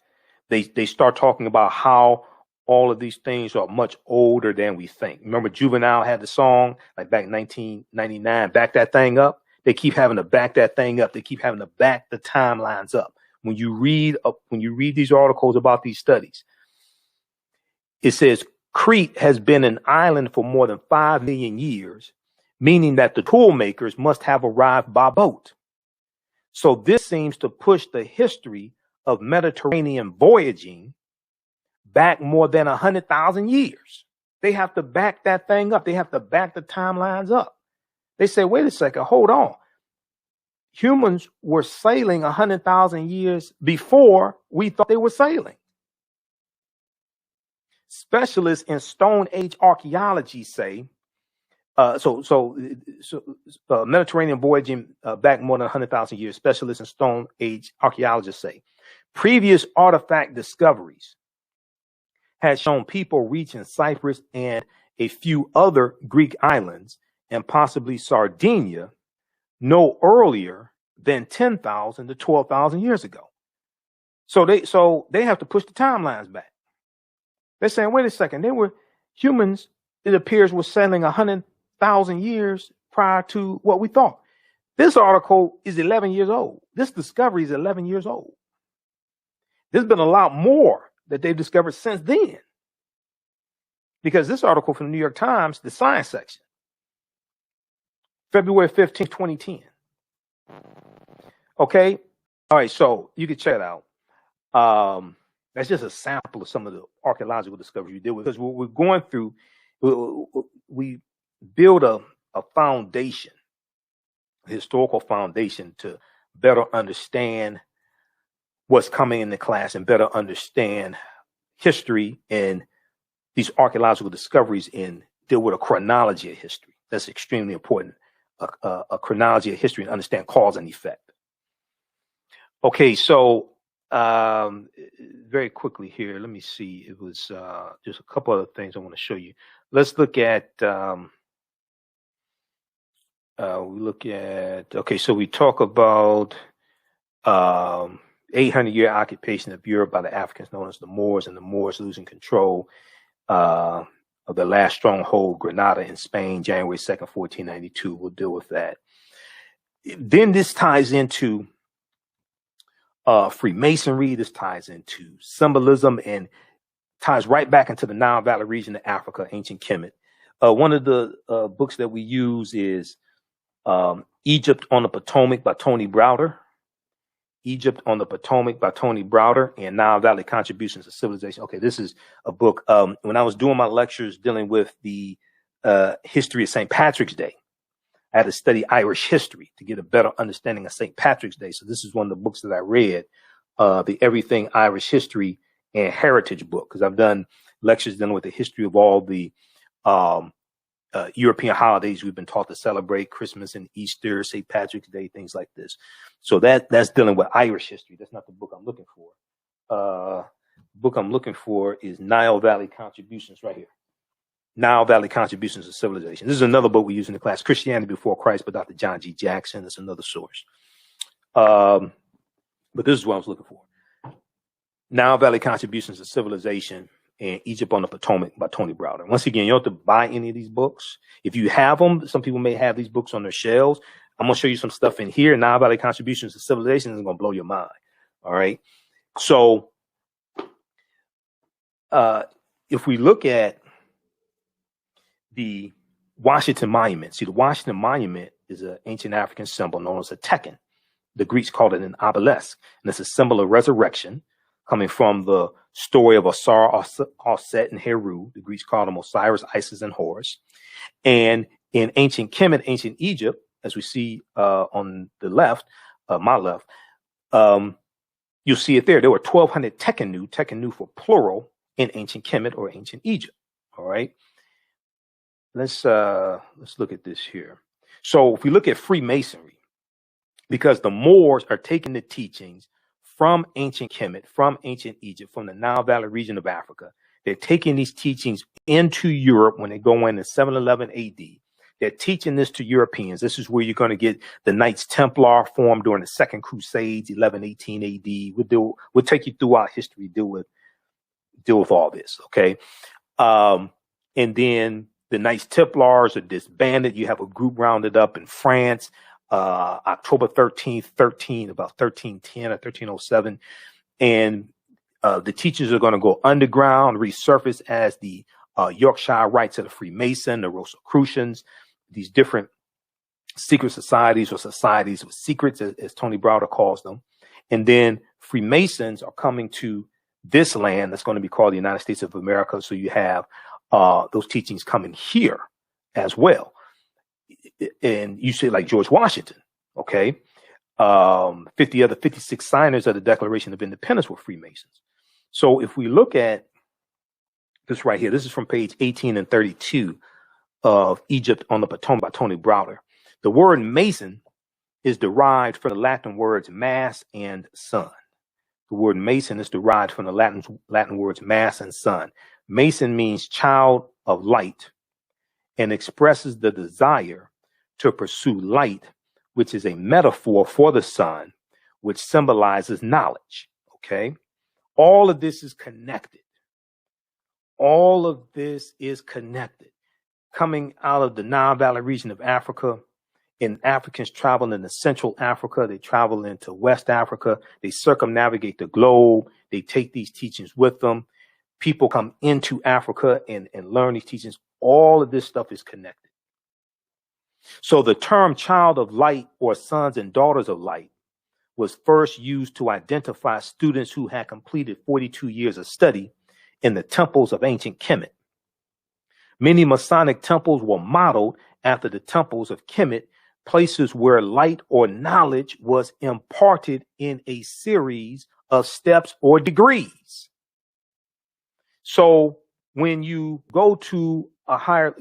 They start talking about how all of these things are much older than we think. Remember, Juvenile had the song like back in 1999, back that thing up. They keep having to back that thing up. They keep having to back the timelines up. When you read these articles about these studies, it says Crete has been an island for more than 5 million years, meaning that the tool makers must have arrived by boat. So this seems to push the history of Mediterranean voyaging back more than 100,000 years. They have to back that thing up. They have to back the timelines up. They say, wait a second, hold on. Humans were sailing 100,000 years before we thought they were sailing. Specialists in Stone Age archaeology say, Mediterranean voyaging back more than 100,000 years, specialists in Stone Age archaeologists say, previous artifact discoveries had shown people reaching Cyprus and a few other Greek islands, and possibly Sardinia, no earlier than 10,000 to 12,000 years ago. So they have to push the timelines back. They're saying, wait a second, humans, it appears, were sailing 100,000 years prior to what we thought. This article is 11 years old. This discovery is 11 years old. There's been a lot more that they've discovered since then. Because this article from the New York Times, the science section, February 15, 2010. Okay. All right. So you can check it out. That's just a sample of some of the archaeological discoveries we did with. Because what we're going through, we build a foundation, a historical foundation, to better understand what's coming in the class and better understand history and these archaeological discoveries, and deal with a chronology of history. That's extremely important. A chronology of history, and understand cause and effect. Okay, so very quickly here, let me see. It was just a couple other things I want to show you. Let's look at. Okay, so we talk about 800-year occupation of Europe by the Africans known as the Moors, and the Moors losing control of the last stronghold, Granada in Spain, January 2nd, 1492. We'll deal with that. Then this ties into Freemasonry. This ties into symbolism and ties right back into the Nile Valley region of Africa, ancient Kemet. One of the books that we use is Egypt on the Potomac by Tony Browder. Egypt on the Potomac by Tony Browder, and Nile Valley Contributions to Civilization. Okay, this is a book. When I was doing my lectures dealing with the history of St. Patrick's Day, I had to study Irish history to get a better understanding of St. Patrick's Day. So this is one of the books that I read, the Everything Irish History and Heritage book, because I've done lectures dealing with the history of all the European holidays we've been taught to celebrate, Christmas and Easter, St. Patrick's Day, things like this. So that's dealing with Irish history. That's not the book I'm looking for. The book I'm looking for is Nile Valley Contributions, right here. Nile Valley Contributions to Civilization. This is another book we use in the class, Christianity Before Christ by Dr. John G. Jackson. That's another source. But this is what I was looking for. Nile Valley Contributions to Civilization and Egypt on the Potomac by Tony Browder. Once again, you don't have to buy any of these books. If you have them, some people may have these books on their shelves. I'm going to show you some stuff in here. Nile Valley Contributions to Civilization is going to blow your mind. All right. So if we look at the Washington Monument, see, the Washington Monument is an ancient African symbol known as a tekken. The Greeks called it an obelisk, and it's a symbol of resurrection, coming from the story of Osar, Osset, and Heru. The Greeks called them Osiris, Isis, and Horus. And In ancient Kemet, ancient Egypt, as we see on the left, my left, you'll see it there. There were 1,200 tekenu for plural, in ancient Kemet or ancient Egypt. All right. Let's look at this here. So if we look at Freemasonry, because the Moors are taking the teachings from ancient Kemet, from ancient Egypt, from the Nile Valley region of Africa, they're taking these teachings into Europe when they go in 711 AD. They're teaching this to Europeans. This is where you're going to get the Knights Templar formed during the Second Crusades, 1118 AD. We'll take you through our history, deal with all this, okay? And then the Knights Templars are disbanded. You have a group rounded up in France, October 13th, about 1310 or 1307. And the teachings are going to go underground, resurface as the Yorkshire Rites of the Freemason, the Rosicrucians, these different secret societies or societies with secrets, as Tony Browder calls them. And then Freemasons are coming to this land that's going to be called the United States of America. So you have those teachings coming here as well. And you say like George Washington, okay? 56 signers of the Declaration of Independence were Freemasons. So if we look at this right here, this is from page 18 and 32 of Egypt on the Potomac by Tony Browder. The word Mason is derived from the Latin words mass and sun. The word Mason is derived from the Latin words mass and sun. Mason means child of light and expresses the desire to pursue light, which is a metaphor for the sun, which symbolizes knowledge. Okay. All of this is connected. All of this is connected. Coming out of the Nile Valley region of Africa, and Africans travel into Central Africa, they travel into West Africa, they circumnavigate the globe, they take these teachings with them. People come into Africa and learn these teachings. All of this stuff is connected. So the term child of light or sons and daughters of light was first used to identify students who had completed 42 years of study in the temples of ancient Kemet. Many Masonic temples were modeled after the temples of Kemet, places where light or knowledge was imparted in a series of steps or degrees. So when you go to a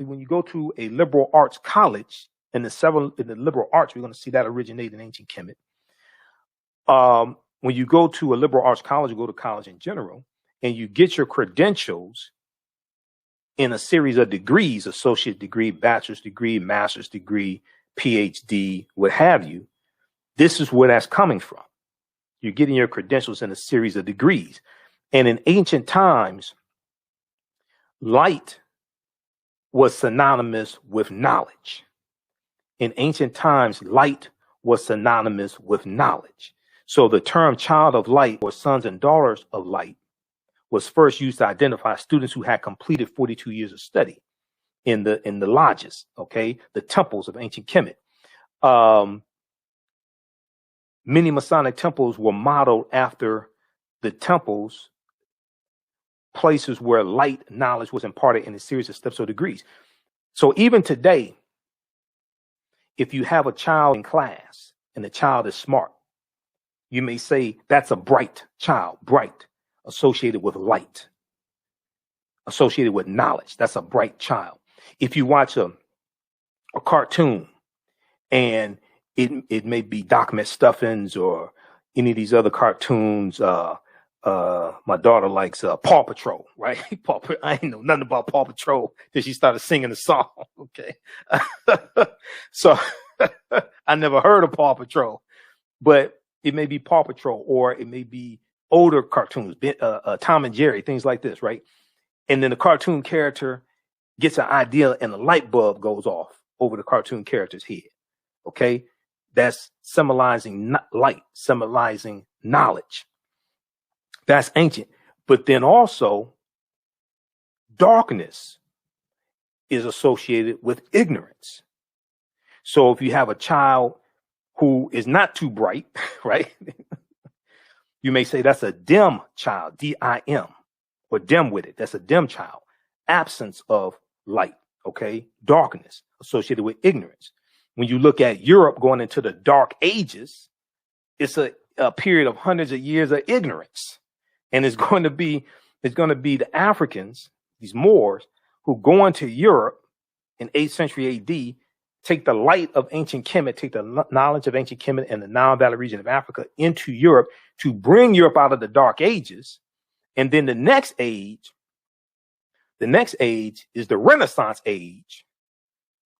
liberal arts college, in the liberal arts, we're going to see that originate in ancient Kemet. When you go to a liberal arts college, you go to college in general, and you get your credentials in a series of degrees, associate degree, bachelor's degree, master's degree, PhD, what have you. This is where that's coming from. You're getting your credentials in a series of degrees. And in ancient times, light was synonymous with knowledge. In ancient times, light was synonymous with knowledge. So the term child of light or sons and daughters of light was first used to identify students who had completed 42 years of study in the lodges, okay, the temples of ancient Kemet. Many Masonic temples were modeled after the temples, places where light knowledge was imparted in a series of steps or degrees. So even today, if you have a child in class and the child is smart, you may say that's a bright child, bright, associated with light, associated with knowledge. That's a bright child. If you watch a cartoon and it may be Doc McStuffins or any of these other cartoons, my daughter likes Paw Patrol, right? I ain't know nothing about Paw Patrol till she started singing the song. Okay. So I never heard of Paw Patrol, but it may be Paw Patrol or it may be older cartoons, Tom and Jerry, things like this, right? And then the cartoon character gets an idea and the light bulb goes off over the cartoon character's head. Okay. That's symbolizing light, symbolizing knowledge. That's ancient. But then also darkness is associated with ignorance. So if you have a child who is not too bright, right? You may say that's a dim child, D-I-M, or dim-witted. That's a dim child, absence of light, Okay, darkness associated with ignorance. When you look at Europe going into the Dark Ages, it's a period of hundreds of years of ignorance, and it's going to be the Africans, these Moors, who go into Europe in 8th century A.D., take the light of ancient Kemet, take the knowledge of ancient Kemet and the Nile Valley region of Africa into Europe to bring Europe out of the Dark Ages. And then the next age is the Renaissance age,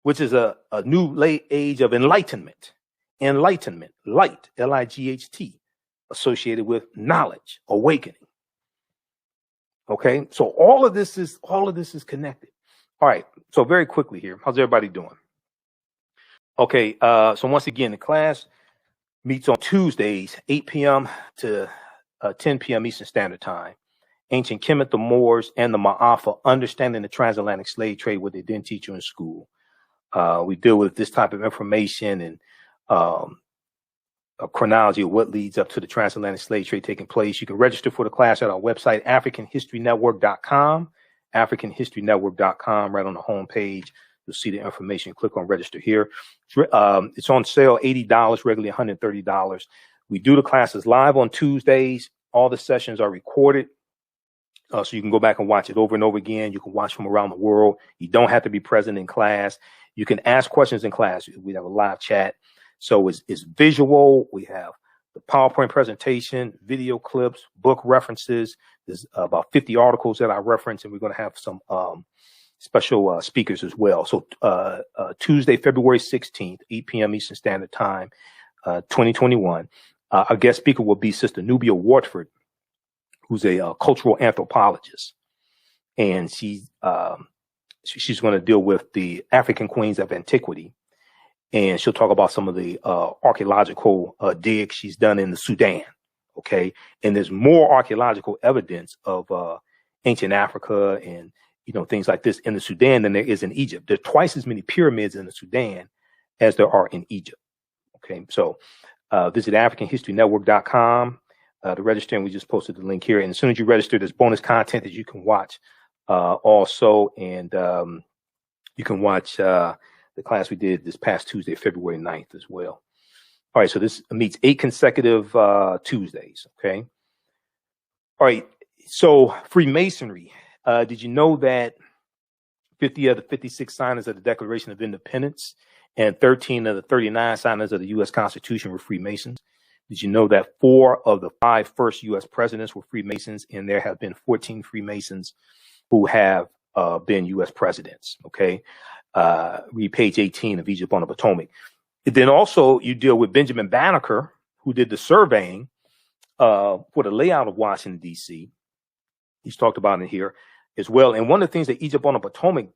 which is a new late age of enlightenment. Enlightenment, light, L-I-G-H-T, associated with knowledge, awakening. Okay, so all of this is connected. All right, so very quickly here, how's everybody doing? Okay, so once again, the class meets on Tuesdays, 8 p.m. to 10 p.m. Eastern Standard Time. Ancient Kemet, the Moors, and the Maafa, understanding the transatlantic slave trade, what they didn't teach you in school. We deal with this type of information and a chronology of what leads up to the transatlantic slave trade taking place. You can register for the class at our website, AfricanHistoryNetwork.com, AfricanHistoryNetwork.com. Right on the home page, you'll see the information. Click on register here. It's on sale, $80, regularly $130. We do the classes live on Tuesdays. All the sessions are recorded. So you can go back and watch it over and over again. You can watch from around the world. You don't have to be present in class. You can ask questions in class. We have a live chat. So it's visual. We have the PowerPoint presentation, video clips, book references. There's about 50 articles that I reference, and we're going to have some special speakers as well. So Tuesday, February 16th, 8 p.m. Eastern Standard Time, 2021. Our guest speaker will be Sister Nubia Wartford, who's a cultural anthropologist, and she's going to deal with the African queens of Antiquity, and she'll talk about some of the archaeological digs she's done in the Sudan. Okay, and there's more archaeological evidence of ancient Africa and things like this in the Sudan than there is in Egypt. There's twice as many pyramids in the Sudan as there are in Egypt. Okay, so visit AfricanHistoryNetwork.com. To register, and we just posted the link here. And as soon as you register, there's bonus content that you can watch also. And you can watch the class we did this past Tuesday, February 9th as well. All right, so this meets 8 consecutive Tuesdays, okay? All right, so Freemasonry. Did you know that 50 of the 56 signers of the Declaration of Independence and 13 of the 39 signers of the U.S. Constitution were Freemasons? Did you know that 4 of the 5 first U.S. presidents were Freemasons, and there have been 14 Freemasons who have been U.S. presidents? Okay, read page 18 of Egypt on the Potomac. Then also you deal with Benjamin Banneker, who did the surveying for the layout of Washington, D.C. He's talked about it here as well. And one of the things that Egypt on the Potomac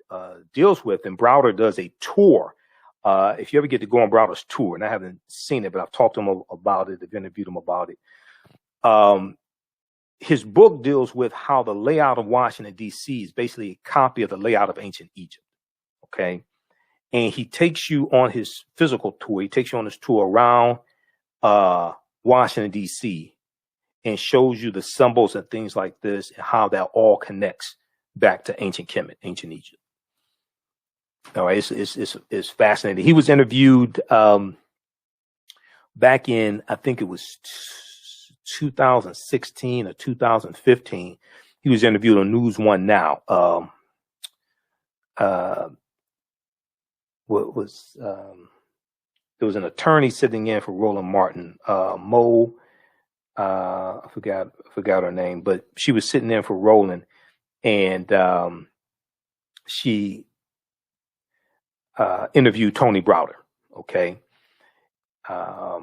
deals with, and Browder does a tour. If you ever get to go on Browder's tour, and I haven't seen it, but I've talked to him about it, I've interviewed him about it. His book deals with how the layout of Washington, D.C. is basically a copy of the layout of ancient Egypt. Okay. And he takes you on his physical tour. He takes you on his tour around Washington, D.C. and shows you the symbols and things like this and how that all connects back to ancient Kemet, ancient Egypt. All right, it's fascinating. He was interviewed back in, I think it was 2016 or 2015. He was interviewed on News One Now. There was an attorney sitting in for Roland Martin, Mo. I forgot her name, but she was sitting in for Roland, and she interviewed Tony Browder. Okay. I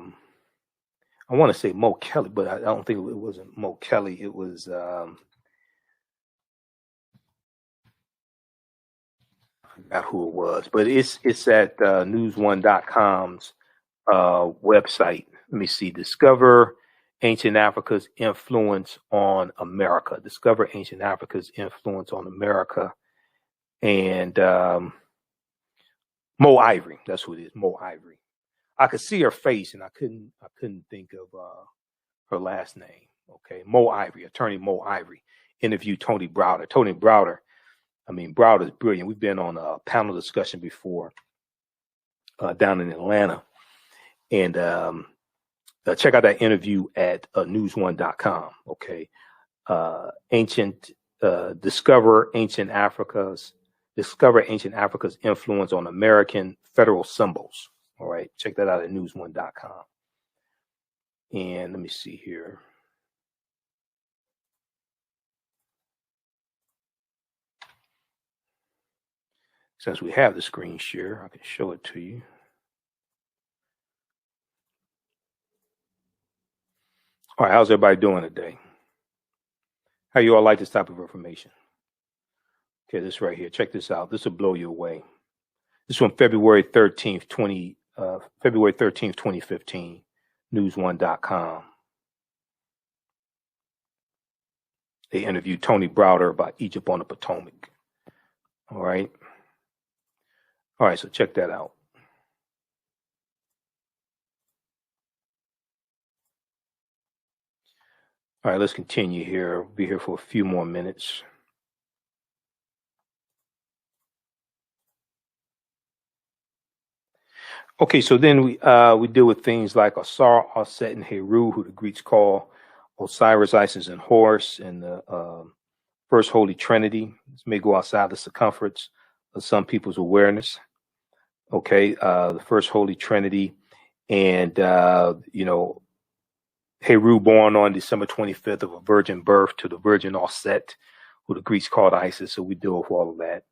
want to say Mo Kelly, but I don't think it wasn't Mo Kelly. It was, I forgot who it was, but it's at newsone.com's website. Let me see. Discover Ancient Africa's Influence on America. Discover Ancient Africa's Influence on America. And Mo Ivory, that's who it is, Mo Ivory. I could see her face, and I couldn't think of her last name. Okay, Mo Ivory, attorney Mo Ivory, interviewed Tony Browder. Tony Browder I mean, Browder is brilliant. We've been on a panel discussion before down in Atlanta. And check out that interview at newsone.com. Okay. Discover ancient Africa's influence on American federal symbols. All right. Check that out at newsone.com. And let me see here. Since we have the screen share, I can show it to you. All right, how's everybody doing today? How you all like this type of information? Okay, this right here. Check this out. This will blow you away. This is from February 13th, 2015, newsone.com. They interviewed Tony Browder about Egypt on the Potomac. All right. All right, so check that out. All right, let's continue here. We'll be here for a few more minutes. Okay, so then we deal with things like Asar, Aset, and Heru, who the Greeks call Osiris, Isis, and Horus, and the First Holy Trinity. This may go outside the circumference of some people's awareness. Okay, the First Holy Trinity, and Heru, born on December 25th of a virgin birth to the Virgin Aset, who the Greeks called Isis. So we deal with all of that.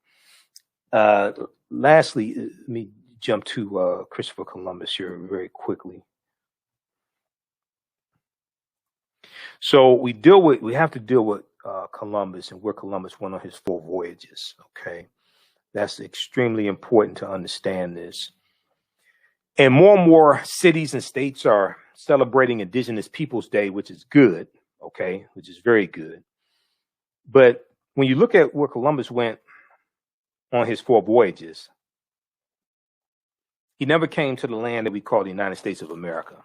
Lastly, let me jump to Christopher Columbus here very quickly. So we have to deal with Columbus and where Columbus went on his 4 voyages. Okay, that's extremely important to understand this. And more cities and states are celebrating Indigenous Peoples Day, which is good, okay, which is very good. But when you look at where Columbus went on his 4 voyages, he never came to the land that we call the United States of America.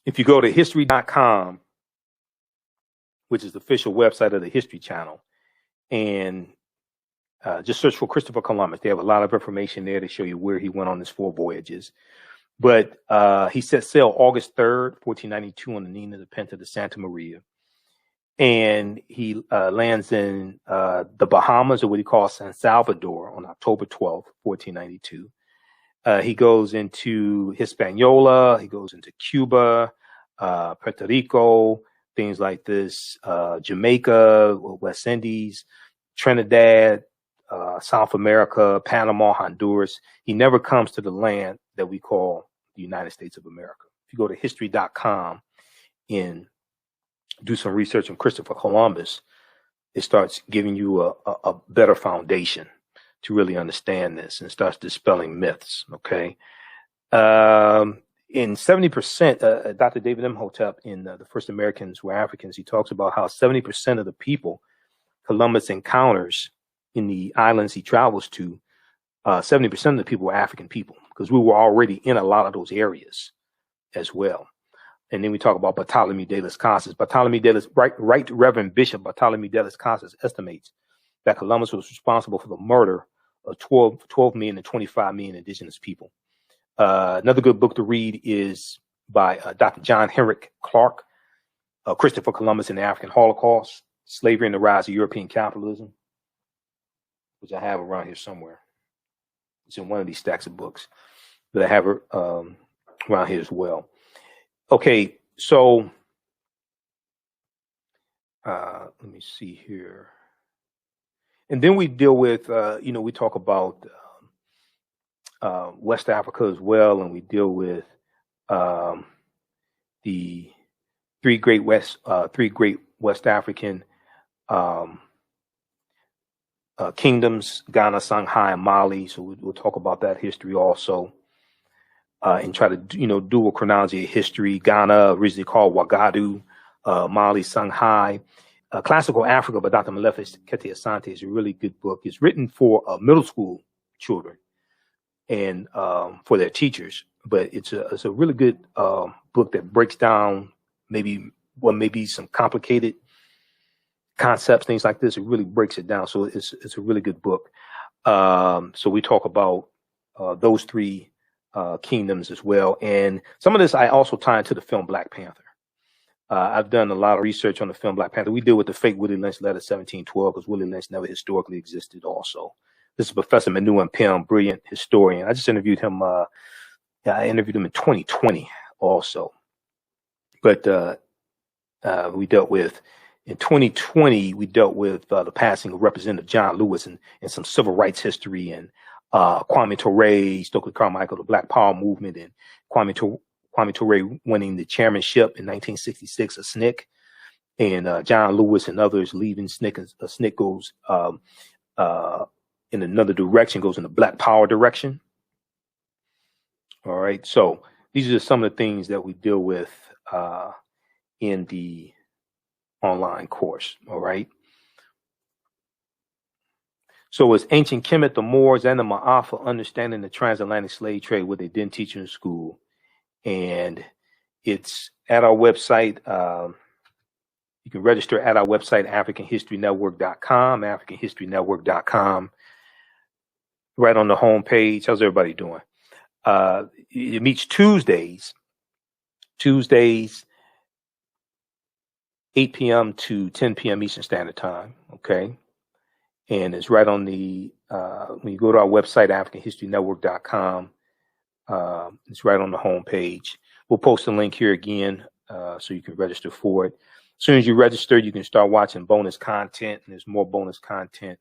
If you go to history.com, which is the official website of the History Channel, and just search for Christopher Columbus. They have a lot of information there to show you where he went on his 4 voyages. But he set sail August 3rd, 1492 on the Nina, the Pinta, the Santa Maria. And he lands in the Bahamas, or what he calls San Salvador, on October 12th, 1492. He goes into Hispaniola. He goes into Cuba, Puerto Rico, things like this, Jamaica, West Indies, Trinidad, South America, Panama, Honduras. He never comes to the land that we call the United States of America. If you go to history.com and do some research on Christopher Columbus, it starts giving you a better foundation to really understand this, and starts dispelling myths. Okay. In 70%, Dr. David Imhotep in The First Americans Were Africans, he talks about how 70% of the people Columbus encounters in the islands he travels to, 70% of the people were African people, because we were already in a lot of those areas as well. And then we talk about Bartholomew de las Casas. Right Reverend Bishop Bartholomew de las Casas estimates that Columbus was responsible for the murder of 12 million and 25 million indigenous people. Another good book to read is by Dr. John Henrik Clarke, Christopher Columbus and the African Holocaust, Slavery and the Rise of European Capitalism, which I have around here somewhere. It's in one of these stacks of books, but I have it around here as well. Okay, so let me see here. And then we deal with, we talk about West Africa as well, and we deal with the three great West African kingdoms, Ghana, Songhai, and Mali. So we'll talk about that history also, and try to do a chronology of history. Ghana, originally called Wagadu, Mali, Songhai. Classical Africa by Dr. Malefice Kete Asante is a really good book. It's written for middle school children and for their teachers, but it's a really good book that breaks down maybe some complicated concepts, things like this. It really breaks it down. So it's a really good book. So we talk about those three kingdoms as well. And some of this I also tie into the film Black Panther. I've done a lot of research on the film Black Panther. We deal with the fake Willie Lynch letter 1712 because Willie Lynch never historically existed also. This is Professor Manu Pim, brilliant historian. I just interviewed him. I interviewed him in 2020 also. But we dealt with, in 2020, we dealt with the passing of Representative John Lewis and some civil rights history, and Kwame Ture, Stokely Carmichael, the Black Power movement, and Kwame Ture winning the chairmanship in 1966, a SNCC, and John Lewis and others leaving SNCC. A SNCC goes in another direction, goes in the Black Power direction. All right, so these are some of the things that we deal with in the online course. All right. So it's ancient Kemet, the Moors, and the Maafa, understanding the transatlantic slave trade, what they didn't teach you in school. And it's at our website. You can register at our website, AfricanHistoryNetwork.com, AfricanHistoryNetwork.com. Right on the home page. How's everybody doing? It meets Tuesdays, 8 p.m. to 10 p.m. Eastern Standard Time. Okay. And it's right on the, when you go to our website, AfricanHistoryNetwork.com, it's right on the home page. We'll post a link here again so you can register for it. As soon as you register, you can start watching bonus content, and there's more bonus content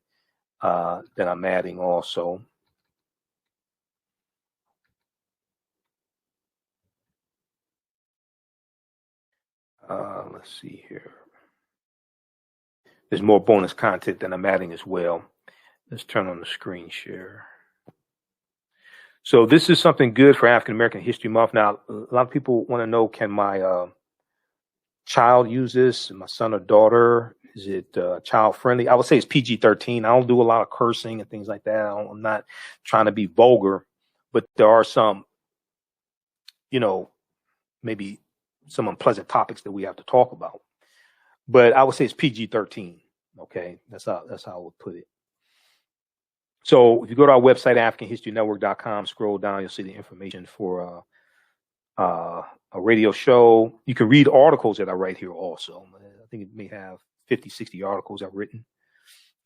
that I'm adding also. Let's see here. There's more bonus content that I'm adding as well. Let's turn on the screen share. So this is something good for African American History Month. Now, a lot of people want to know, can my child use this? My son or daughter? Is it child friendly? I would say it's PG-13. I don't do a lot of cursing and things like that. I'm not trying to be vulgar, but there are some, maybe some unpleasant topics that we have to talk about. But I would say it's PG-13. Okay, that's how I would put it. So if you go to our website, AfricanHistoryNetwork.com, scroll down, you'll see the information for a radio show. You can read articles that I write here also. I think it may have 50, 60 articles I've written.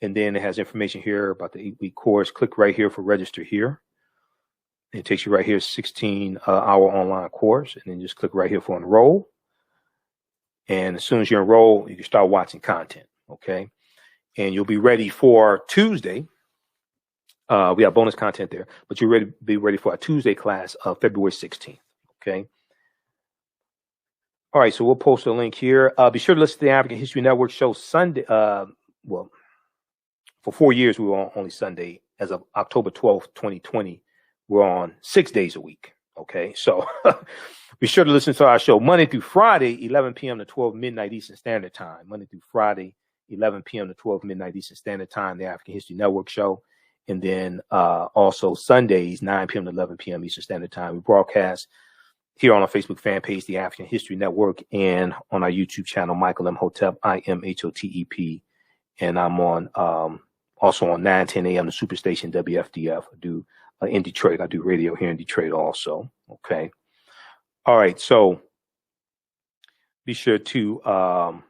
And then it has information here about the 8-week course. Click right here for register here. It takes you right here, 16-hour online course. And then just click right here for enroll. And as soon as you enroll, you can start watching content. Okay. And you'll be ready for Tuesday. We have bonus content there, but you'll be ready for our Tuesday class of February 16th. Okay. All right. So we'll post a link here. Be sure to listen to the African History Network show Sunday. Well, for 4 years, we were on only Sunday. As of October 12th, 2020, we're on 6 days a week. Okay. So be sure to listen to our show Monday through Friday, 11 p.m. to 12 midnight Eastern Standard Time. Monday through Friday, 11 p.m. to 12 midnight Eastern Standard Time, the African History Network show. And then also Sundays, 9 p.m. to 11 p.m. Eastern Standard Time. We broadcast here on our Facebook fan page, the African History Network, and on our YouTube channel, Michael Imhotep, IMHOTEP. And I'm on also on 9:10 a.m. the Superstation WFDF. I do in Detroit. I do radio here in Detroit also. Okay. All right. So be sure to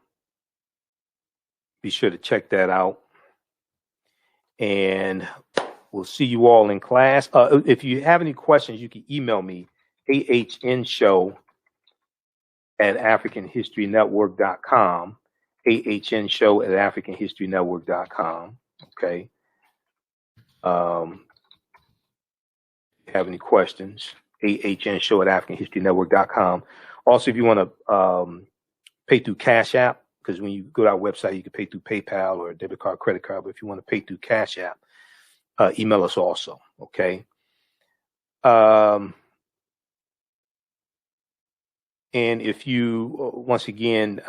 check that out. And we'll see you all in class. If you have any questions, you can email me, ahnshow@africanhistorynetwork.com, ahnshow@africanhistorynetwork.com. Okay. If you have any questions, ahnshow@africanhistorynetwork.com. Also, if you want to pay through Cash App, because when you go to our website, you can pay through PayPal or a debit card, credit card. But if you want to pay through Cash App, email us also. Okay. And if you, once again,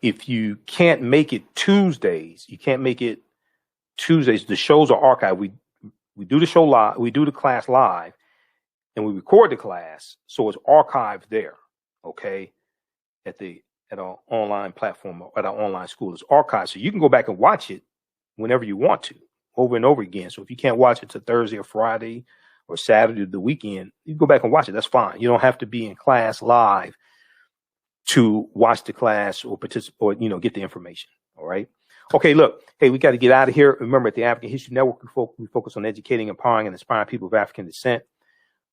if you can't make it Tuesdays, the shows are archived. We do the show live, we do the class live, and we record the class, so it's archived there. Okay. At the at our online platform, at our online school. It's archived, so you can go back and watch it whenever you want to, over and over again. So if you can't watch it till Thursday or Friday or Saturday or the weekend, you can go back and watch it. That's fine. You don't have to be in class live to watch the class or participate or, get the information. All right. Okay, look, hey, we got to get out of here. Remember, at the African History Network, we focus on educating, empowering, and inspiring people of African descent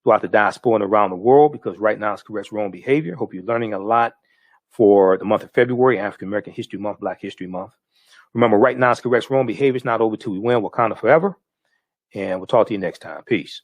throughout the diaspora and around the world, because right now it's corrects wrong behavior. Hope you're learning a lot for the month of February, African American History Month, Black History Month. Remember, right now it's corrects wrong behavior. It's not over till we win. Wakanda forever. And we'll talk to you next time. Peace.